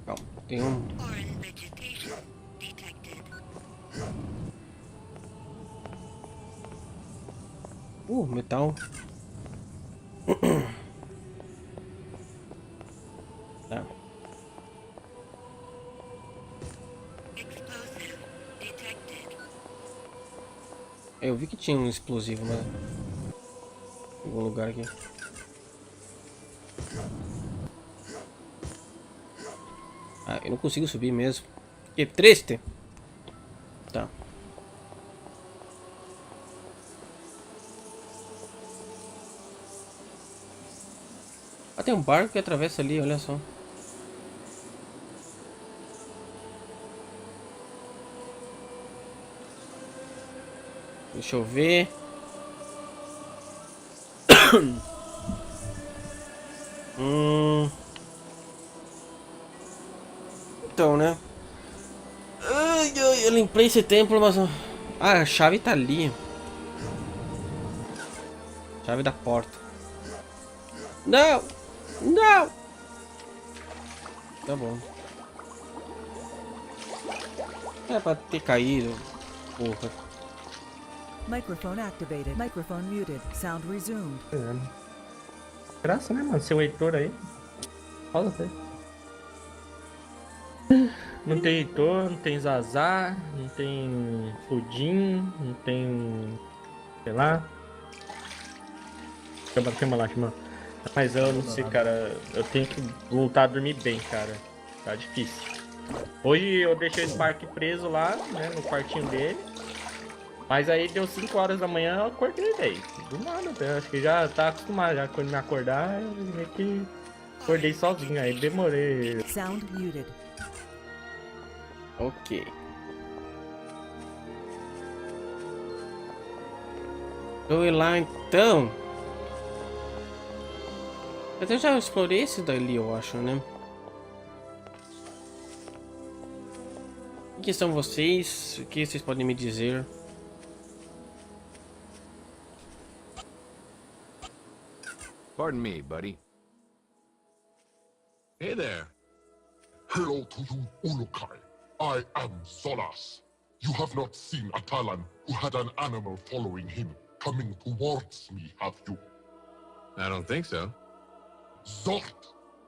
Calma, tem um... Foreign vegetation detected. Metal. Tá. Explosive detected. Eu vi que tinha um explosivo, mas... em algum lugar aqui. Ah, eu não consigo subir mesmo. Que triste. Tá. Ah, tem um barco que atravessa ali, olha só. Deixa eu ver. Então, né? Ai, ai, eu limpei esse templo, mas... Ah, a chave tá ali. Chave da porta. Não! Não! Tá bom. É pra ter caído. Porra. Microphone activated. Microphone muted. Sound resumed. Graça, né, mano? Seu Heitor aí. Fala até. Não tem Heitor, não tem Zazar, não tem Pudim, não tem. Sei lá. Chama lá, chama. Mas eu não sei, cara. Eu tenho que voltar a dormir bem, cara. Tá difícil. Hoje eu deixei o Spark preso lá, né, no quartinho dele. Mas aí deu 5 horas da manhã, eu acordei, velho. Do nada, eu acho que já tá acostumado. Já quando me acordar, eu meio que acordei sozinho. Aí demorei. Sound muted. Ok. Vou ir lá então. Eu já explorei esse dali, eu acho, né? Quem são vocês? O que vocês podem me dizer? Pardon me, buddy. Hey there. Hello to you, Urukai. I am Solas. You have not seen a Talan who had an animal following him, coming towards me, have you? I don't think so. Zort,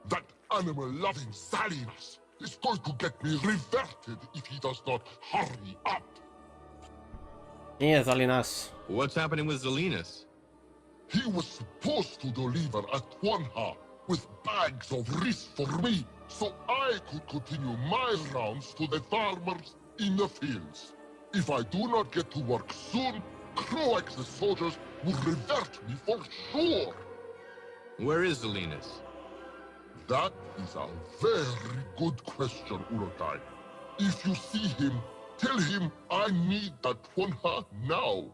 that animal-loving Salinas is going to get me reverted if he does not hurry up. Quem é Zalinas? What's happening with Zelinus? He was supposed to deliver at Wanha with bags of rice for me, so I could continue my rounds to the farmers in the fields. If I do not get to work soon, Croax the soldiers will revert me for sure. Where is Zelinus? That is a very good question, Urokai. If you see him, tell him I need that Wanha now.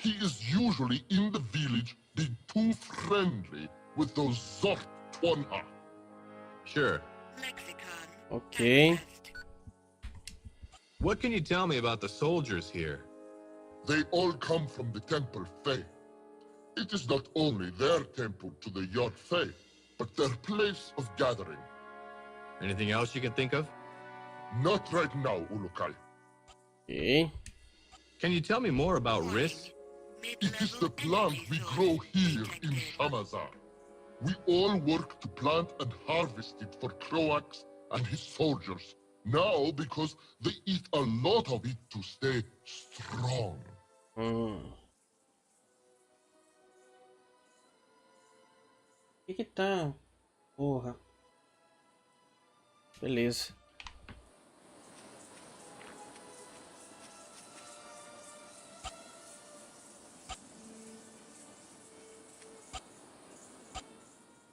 He is usually in the village being too friendly with those Zort Twanha. Sure. Lexicon. Ok. Outcast. What can you tell me about the soldiers here? They all come from the Temple Fae. It is not only their temple to the Yod Fae, but their place of gathering. Anything else you can think of? Not right now, Ulukai. Ok. Can you tell me more about Riss? It is the plant we grow here in Shamazar. We all work to plant and harvest it for Croax and his soldiers. Now, because they eat a lot of it to stay strong. Que tá? Porra. Beleza.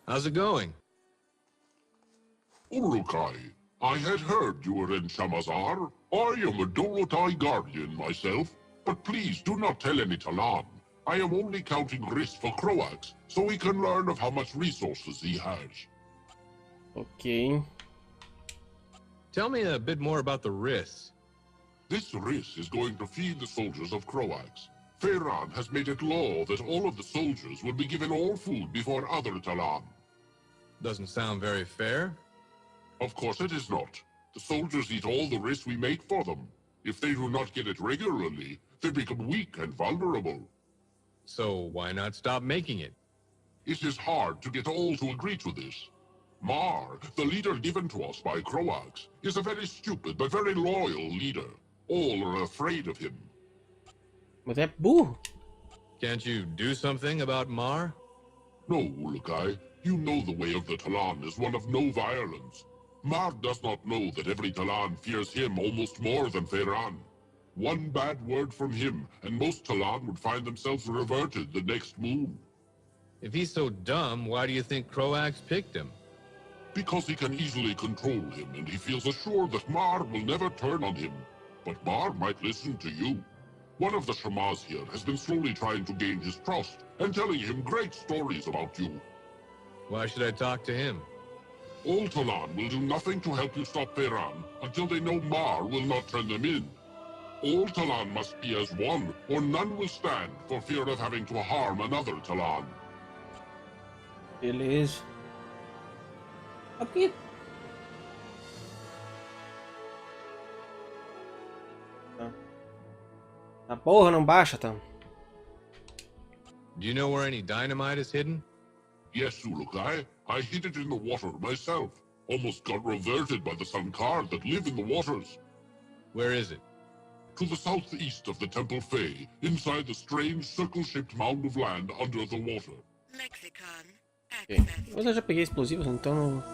How's it going? Ulukai, I had heard you were in Shamazar. I am a Dolotai guardian myself, but please do not tell any Talan. I am only counting Riss for Croax, so we can learn of how much resources he has. Ok. Tell me a bit more about the Riss. This Riss is going to feed the soldiers of Croax. Feyran has made it law that all of the soldiers will be given all food before other Talan. Doesn't sound very fair. Of course it is not. The soldiers eat all the Riss we make for them. If they do not get it regularly, they become weak and vulnerable. So why not stop making it? It is hard to get all to agree to this. Mar, the leader given to us by Croax, is a very stupid but very loyal leader. All are afraid of him. Mas é burro. Can't you do something about Mar? No, Ulukai. You know the way of the Talan is one of no violence. Mar does not know that every Talan fears him almost more than Feyran. One bad word from him, and most Talan would find themselves reverted the next moon. If he's so dumb, why do you think Croax picked him? Because he can easily control him, and he feels assured that Mar will never turn on him. But Mar might listen to you. One of the Shamaz here has been slowly trying to gain his trust, and telling him great stories about you. Why should I talk to him? All Talan will do nothing to help you stop Feyran until they know Mar will not turn them in. All Talan must be as one, or none will stand for fear of having to harm another Talan. Beleza. Aqui. Tá. A porra não baixa, tá? Do you know where any dynamite is hidden? Yes, Ulukai, I hid it in the water myself. Almost got reverted by the Sankar that live in the waters. Where is it? To the southeast of the Temple Fae, inside the strange circle-shaped mound of land under the water. Lexicon. Ok. Access. Mas eu já peguei explosivos, então não...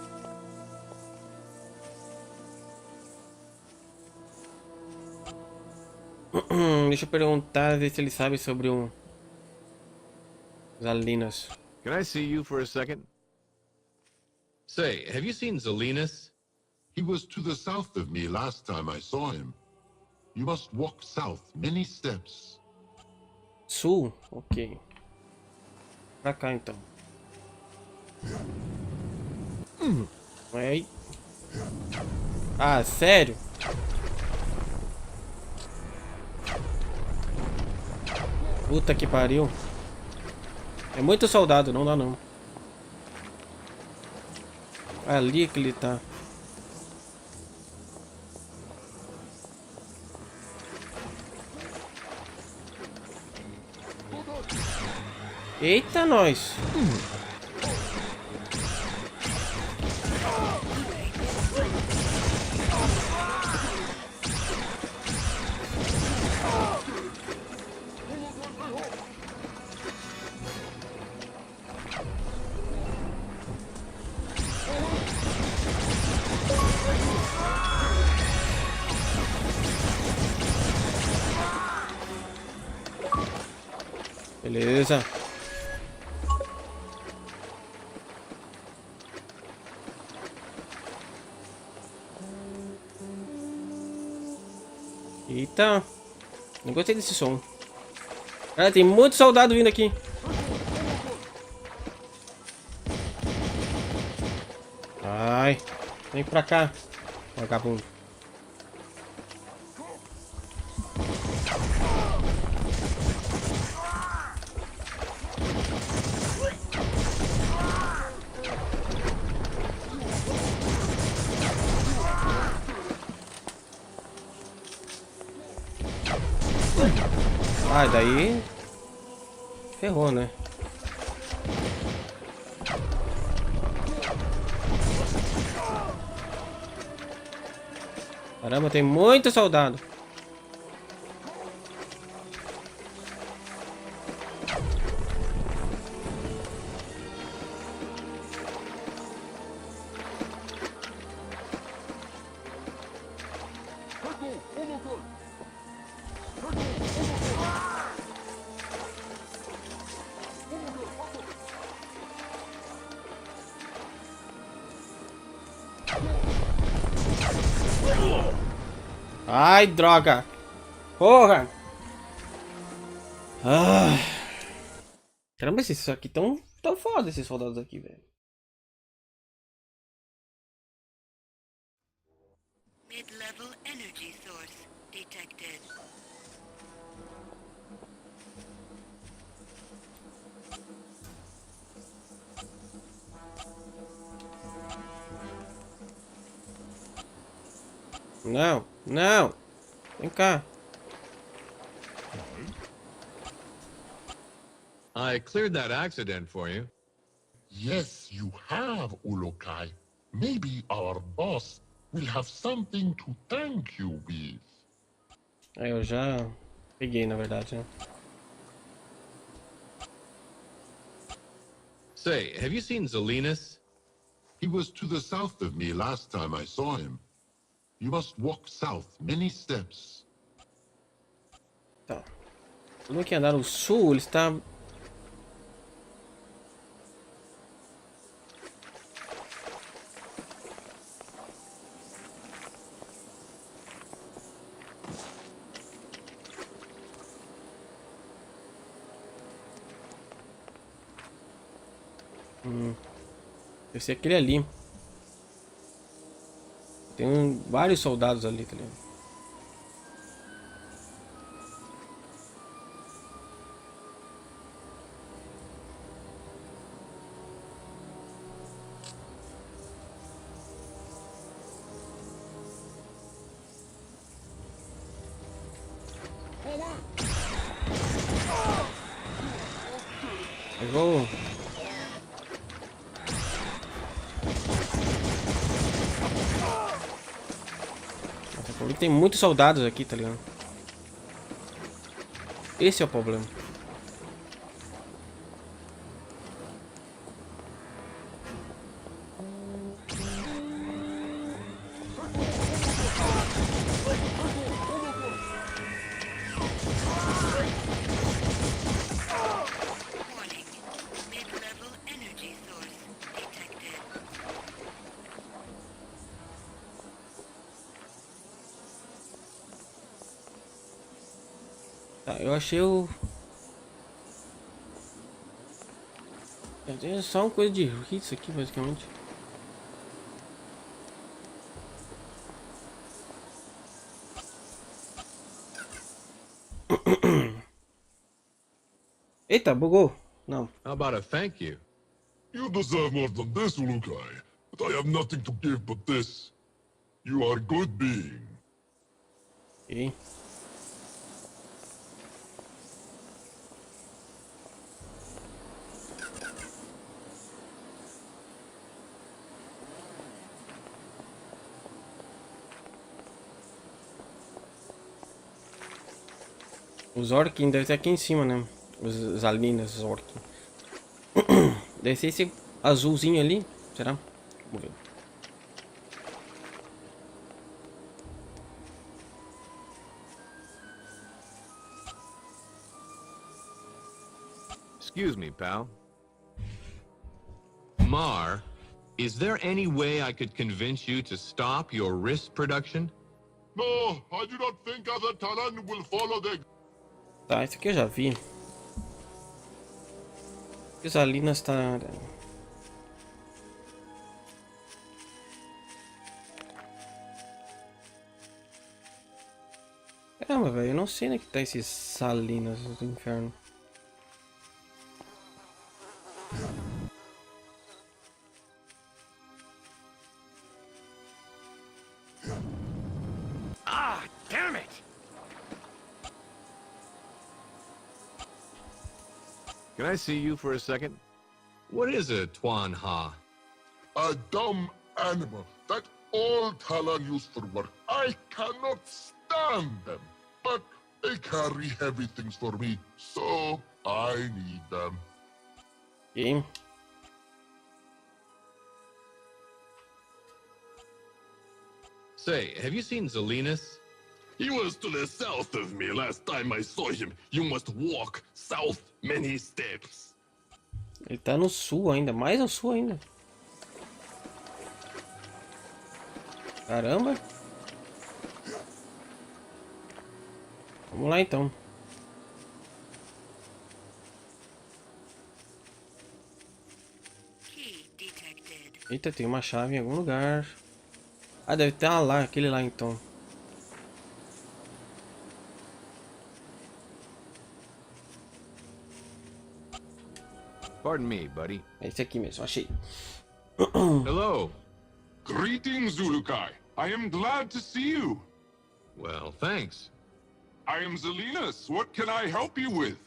Deixa eu perguntar, ver se ele sabe sobre os alinas. Can I see you for a second? Say, have you seen Zelinus? He was to the south of me last time I saw him. You must walk south many steps. Sul? Ok. Pra cá, então. Vai aí. Ah, sério? Puta que pariu. É muito soldado, não dá não. Ali que ele tá. Eita, nós. Beleza. Eita. Não gostei desse som. Cara, tem muito soldado vindo aqui. Ai, vem pra cá, vagabundo. Ah, daí ferrou, né? Caramba, tem muito soldado. Ai, droga. Porra. Ah. Caramba, esses aqui tão foda, esses soldados aqui, velho. Mid-level energy source detected. Não, não. Vem cá. I cleared that accident for you. Yes, you have, Ulokai. Maybe our boss will have something to thank you with. É, eu já peguei, na verdade, né? Say, have you seen Zelinus? He was to the south of me last time I saw him. You must walk south many steps. Tá. Como que andar no sul? Ele está... Deve ser aquele ali. Tem vários soldados ali, tá ligado? Pegou. Tem muitos soldados aqui, tá ligado? Esse é o problema. Warning. Mid-level energy source detected. Tá, eu achei o... É só uma coisa de hits aqui, basicamente. Eita, bugou. Não. How about a thank you? You deserve more than this, Urukai. But I have nothing to give but this. You are a good being. Ok. Os Orkin devem estar aqui em cima, né? Os alienígenas, os Orkin. Deve ser esse azulzinho ali. Será? Vamos ver. Excuse me, pal. Mar, is there any way I could convince you to stop your wrist production? No, I do not think other Taran will follow the... Tá, esse aqui eu já vi. Salinas tá... Caramba, velho, eu não sei onde que tá esses Salinas do inferno. Ah, damn it! Can I see you for a second? What is a Tuan Ha? A dumb animal that all Talon use for work. I cannot stand them, but they carry heavy things for me, so I need them. Okay. Say, have you seen Zelinus? He was to the south of me last time I saw him. You must walk south many steps. Ele tá no sul ainda, mais ao sul ainda. Caramba. Vamos lá então. Key detected. Eita, tem uma chave em algum lugar. Ah, deve ter lá, aquele lá então. Pardon me, buddy. É esse aqui mesmo, achei. Hello. Greetings, Ulukai. I am glad to see you. Well, thanks. I am Zelinus. What can I help you with?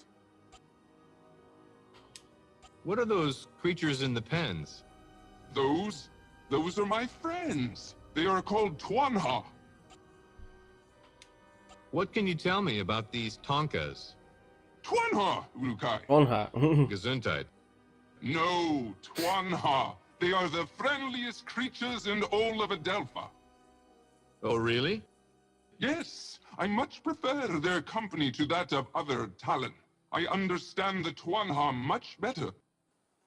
What are those creatures in the pens? Those are my friends. They are called Tuanha. What can you tell me about these Tonkas? Tuanha, Ulukai. Honra. Gesundheit. No, Tuanha. They are the friendliest creatures in all of Adelpha. Oh, really? Yes, I much prefer their company to that of other Talon. I understand the Tuanha much better.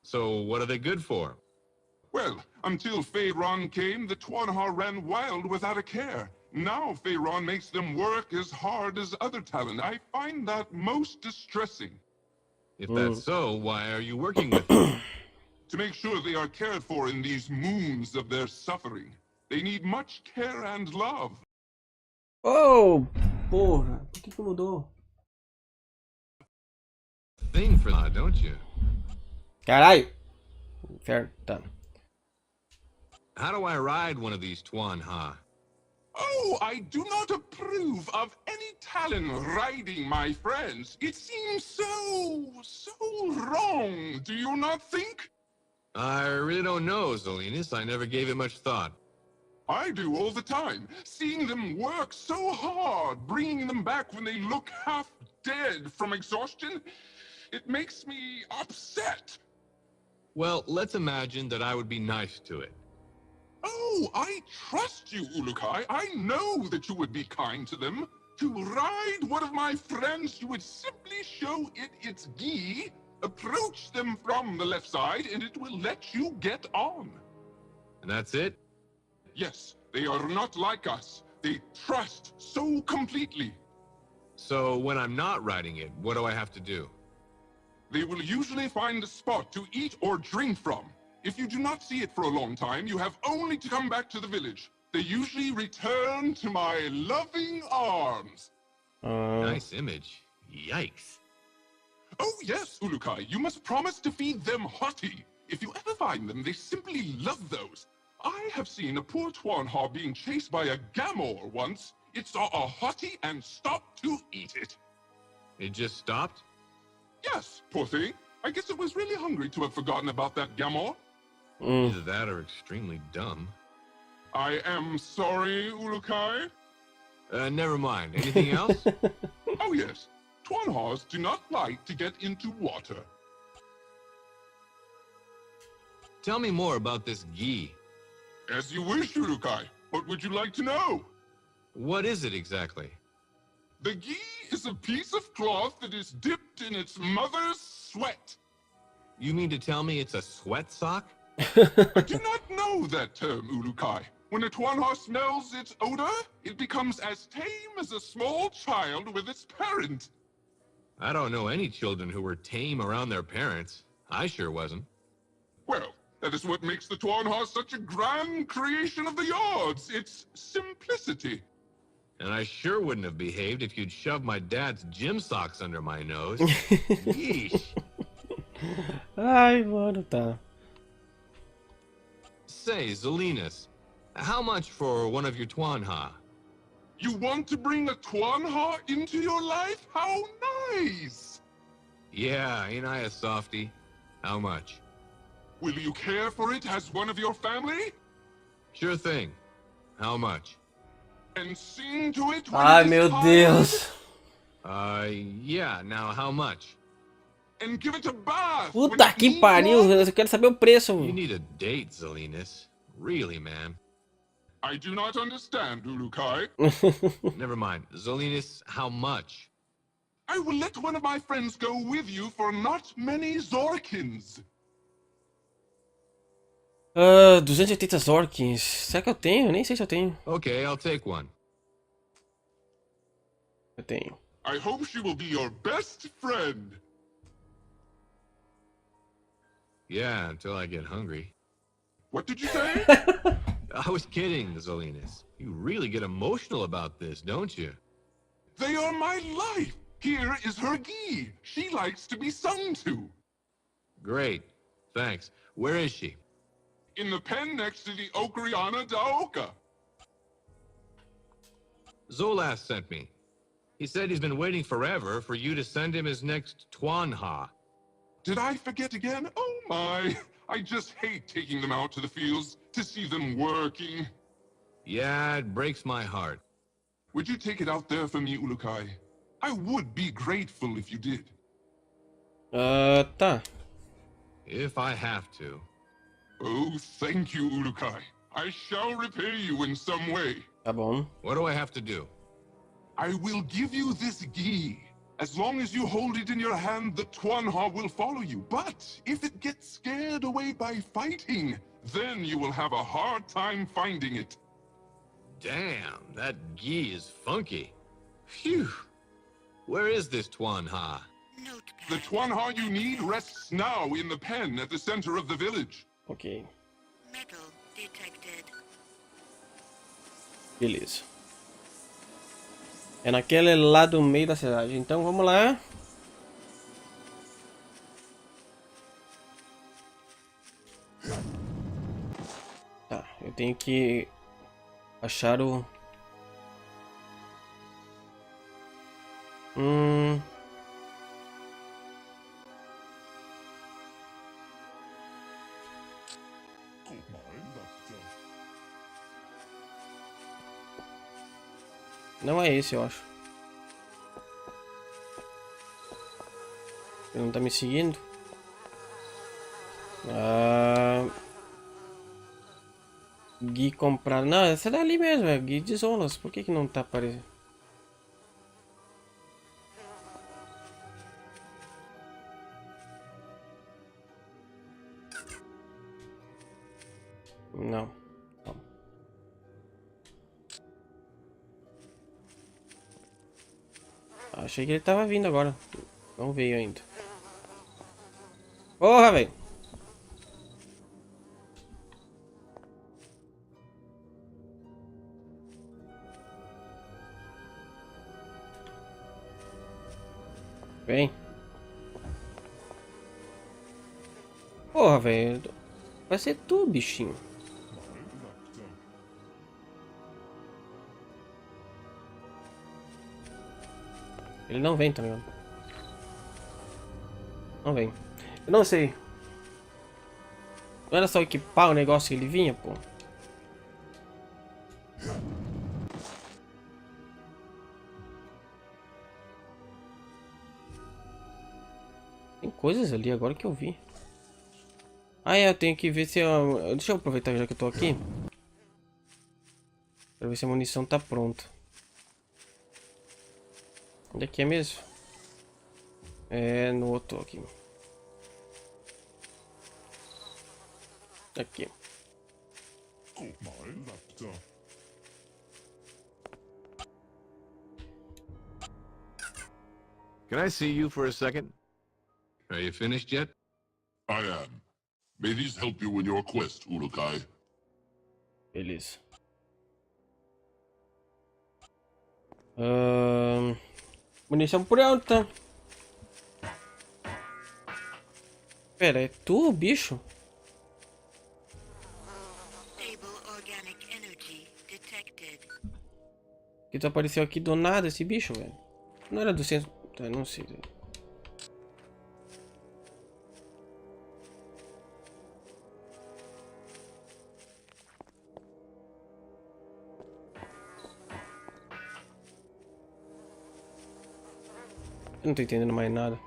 So, what are they good for? Well, until Feyron came, the Tuanha ran wild without a care. Now Feyron makes them work as hard as other Talon. I find that most distressing. If that's so, why are you working with them? To make sure they are cared for in these moons of their suffering. They need much care and love. Oh, porra. Por que mudou? Thing for that, don't you? Caralho. Inferno. Tá. How do I ride one of these Tuan Ha? Oh, I do not approve of any Talon riding my friends. It seems so wrong, do you not think? I really don't know, Zelinus. I never gave it much thought. I do all the time, seeing them work so hard, bringing them back when they look half dead from exhaustion. It makes me upset. Well, let's imagine that I would be nice to it. Oh, I trust you, Ulukai. I know that you would be kind to them. To ride one of my friends, you would simply show it its gi, approach them from the left side, and it will let you get on. And that's it? Yes, they are not like us. They trust so completely. So when I'm not riding it, what do I have to do? They will usually find a spot to eat or drink from. If you do not see it for a long time, you have only to come back to the village. They usually return to my loving arms. Nice image. Yikes. Oh yes, Ulukai, you must promise to feed them hottie. If you ever find them, they simply love those. I have seen a poor Tuanha being chased by a Gamor once. It saw a hottie and stopped to eat it. It just stopped? Yes, poor thing. I guess it was really hungry to have forgotten about that Gamor. Either that or extremely dumb. I am sorry, Ulukai. Never mind. Anything else? Oh yes, Tuanhas do not like to get into water. Tell me more about this gi. As you wish, Ulukai. What would you like to know? What is it exactly? The gi is a piece of cloth that is dipped in its mother's sweat. You mean to tell me it's a sweat sock? I do not know that term, Ulukai. When a Tuanha smells its odor, it becomes as tame as a small child with its parent. I don't know any children who were tame around their parents. I sure wasn't. Well, that is what makes the Twanha such a grand creation of the yards. Its simplicity. And I sure wouldn't have behaved if you'd shoved my dad's gym socks under my nose. Yeesh. Ai, mano, tá. Say, Zelinus, how much for one of your Twanha? You want to bring a Twanha into your life? How nice! Yeah, ain't I a softie? How much? Will you care for it as one of your family? Sure thing. How much? And sing to it when Ai, it is meu tired? Deus. Yeah, now how much? And give it a bath when Puta it que needs pariu, one? eu quero saber o preço. You need a date, Zelinus. Really, man. I do not understand, Ulukai. Never mind. Zelinus, how much? I will let one of my friends go with you for not many Zorkins. 280 Zorkins. Será que eu tenho? Nem sei se eu tenho. Okay, I'll take one. Eu tenho. I hope she will be your best friend. Yeah, until I get hungry. What did you say? I was kidding, Zelinus. You really get emotional about this, don't you? They are my life. Here is her gi. She likes to be sung to. Great. Thanks. Where is she? In the pen next to the Okriana Daoka. Zolas sent me. He said he's been waiting forever for you to send him his next Twanha. Did I forget again? Oh my. I just hate taking them out to the fields to see them working. Yeah, it breaks my heart. Would you take it out there for me, Ulukai? I would be grateful if you did. Tá. If I have to. Oh, thank you, Ulukai. I shall repay you in some way. Tá bom. What do I have to do? I will give you this gi. As long as you hold it in your hand, the Twanha will follow you. But if it gets scared away by fighting, then you will have a hard time finding it. Damn, that gi is funky. Phew. Where is this Twanha? The Twanha you need rests now in the pen at the center of the village. Ok. Metal detected. Beleza. É naquele lá do meio da cidade. Então vamos lá. Tá, eu tenho que achar o... Não é esse, eu acho. Ele não tá me seguindo. Gui comprar. Não, essa é dali mesmo, é Gui de Zonas. Por que não tá aparecendo? Não. Achei que ele tava vindo agora. Não veio ainda. Porra, velho. Vem. Porra, velho. Vai ser tu, bichinho. Ele não vem, tá ligado? Não vem. Eu não sei. Não era só equipar o negócio que ele vinha, pô. Tem coisas ali agora que eu vi. Ah, é, eu tenho que ver se eu... Deixa eu aproveitar já que eu tô aqui. Pra ver se a munição tá pronta. Onde é que é mesmo? É no outro aqui. Aqui. Can I see you for a second? Are you finished yet? I am. May these help you in your quest, Urukai. Beleza. Munição pronta. Pera, é tu o bicho? Stable organic energy detected. Que tu apareceu aqui do nada esse bicho, velho. Não era do centro. Tá, não sei. Eu não tô entendendo mais nada.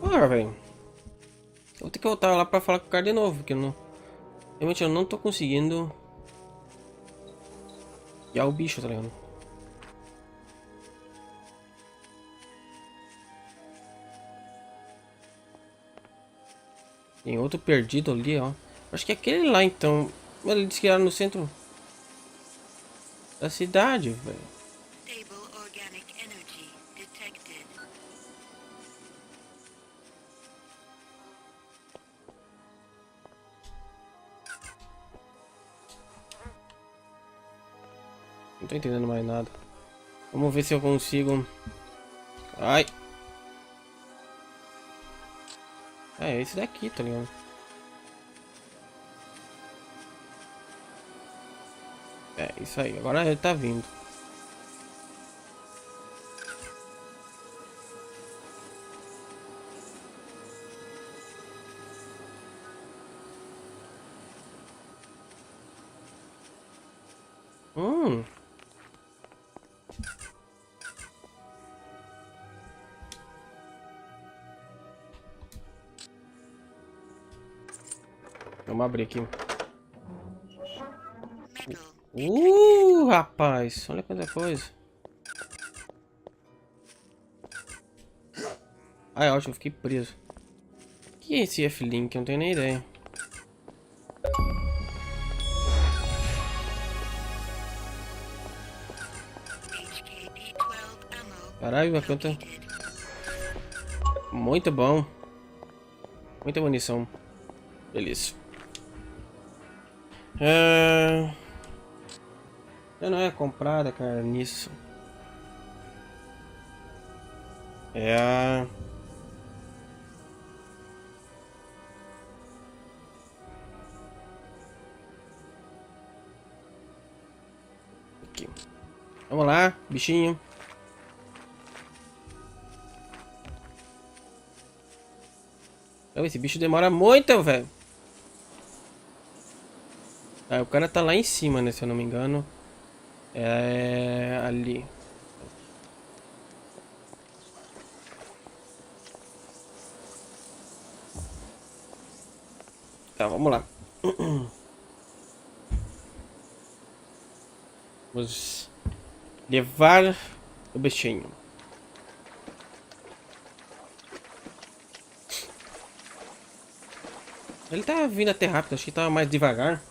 Ah, velho. Eu vou ter que voltar lá pra falar com o cara de novo, porque eu não... Realmente eu não tô conseguindo... guiar o bicho, tá ligado? Tem outro perdido ali, ó. Acho que é aquele lá, então. Ele disse que era no centro da cidade, velho. Stable organic energy detected. Não tô entendendo mais nada. Vamos ver se eu consigo. Ai. É esse daqui, tá ligado? É isso aí. Agora ele tá vindo. Hum. Vamos abrir aqui. Metal. Rapaz, olha quanta coisa. Ai, ótimo, eu fiquei preso. O que é esse F-Link? Eu não tenho nem ideia. HKP-12 ammo Caralho, a conta. located. Muito bom. Muita munição. Beleza. Não é comprada, cara, nisso. É a... Aqui. Vamos lá, bichinho. Esse bicho demora muito, velho. Ah, o cara tá lá em cima, né, se eu não me engano. É... ali. Tá, vamos lá. Vamos levar o bichinho. Ele tá vindo até rápido, acho que tava mais devagar.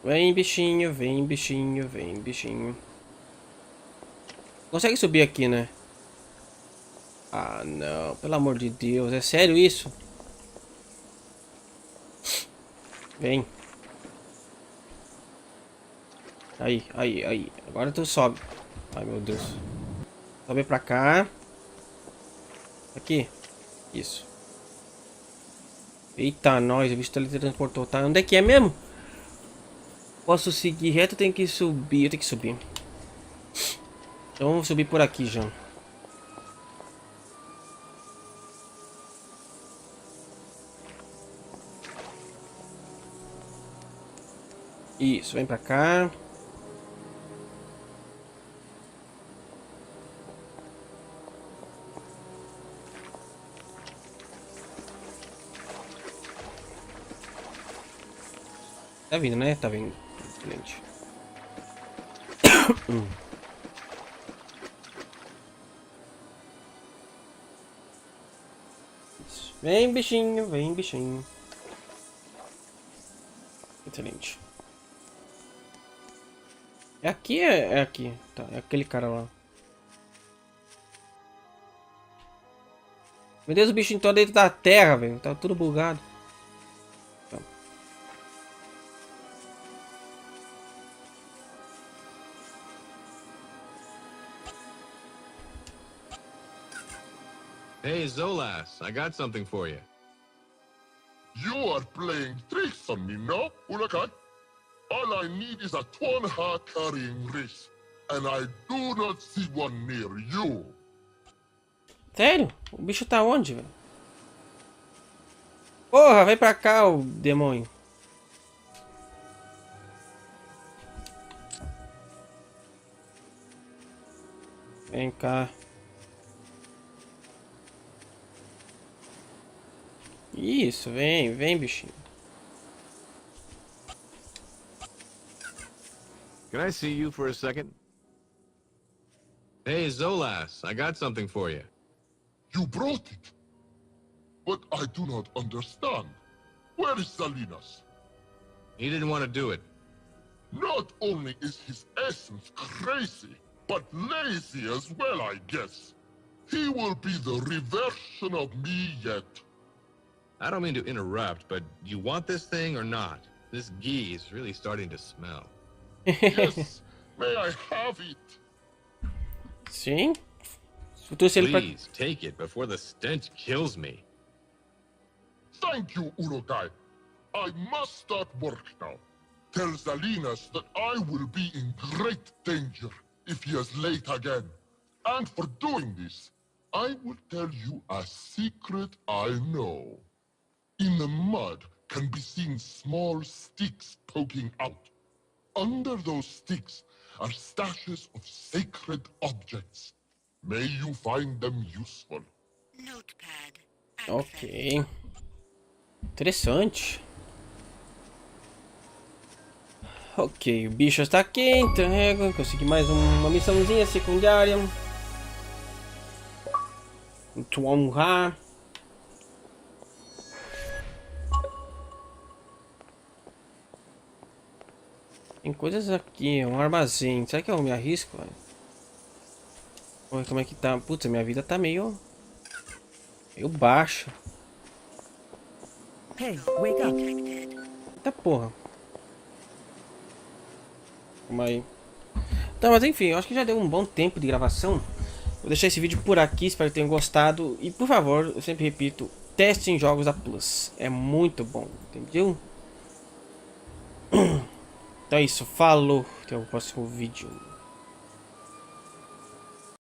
Vem bichinho, vem bichinho, vem bichinho. Consegue subir aqui, né? Ah, não, pelo amor de Deus, é sério isso? Vem. Aí, aí, aí. Agora tu sobe. Ai, meu Deus. Sobe pra cá. Aqui. Isso. Eita, nós, o bicho teletransportou, tá? Onde é que é mesmo? Posso seguir reto, tenho que subir. Eu tenho que subir. Então vamos subir por aqui já. Isso, vem pra cá. Tá vindo, né? Tá vindo. Excelente. Isso. Vem, bichinho, vem, bichinho. Excelente. É aqui? É aqui. Tá, é aquele cara lá. Meu Deus, o bicho entrou dentro da terra, velho. Tá tudo bugado. Tá. Hey, Zolas, I got something for you. You are playing tricks on me, no, Ulakai? All I need is a Tuanha carrying race, and I do not see one near you. Sério? O bicho tá onde, velho? Porra, vem pra cá, o demônio. Vem cá. Isso, vem, vem, bichinho. Can I see you for a second? Hey, Zolas, I got something for you. You brought it. But I do not understand. Where is Salinas? He didn't want to do it. Not only is his essence crazy, but lazy as well, I guess. He will be the reversion of me yet. I don't mean to interrupt, but you want this thing or not? This ghee is really starting to smell. Yes, may I have it? Sim. Eu trouxe ele pra... Please, take it before the stench kills me. Thank you, Urukai. I must start work now. Tell Salinas that I will be in great danger if he is late again. And for doing this, I will tell you a secret I know. In the mud can be seen small sticks poking out. Under those sticks are stashes of sacred objects. May you find them useful. Notepad. Ok. Interessante. Ok, o bicho está aqui, entrego. Consegui mais uma missãozinha secundária. Muito honrar. Tem coisas aqui, um armazém. Será que eu me arrisco? Olha como é que tá. Putz, minha vida tá meio baixa. Hey, wake up. Eita porra. Calma aí. Tá, mas enfim, eu acho que já deu um bom tempo de gravação. Vou deixar esse vídeo por aqui, espero que tenham gostado. E por favor, eu sempre repito, testem jogos da Plus. É muito bom, entendeu? Então é isso, falou, até o próximo vídeo.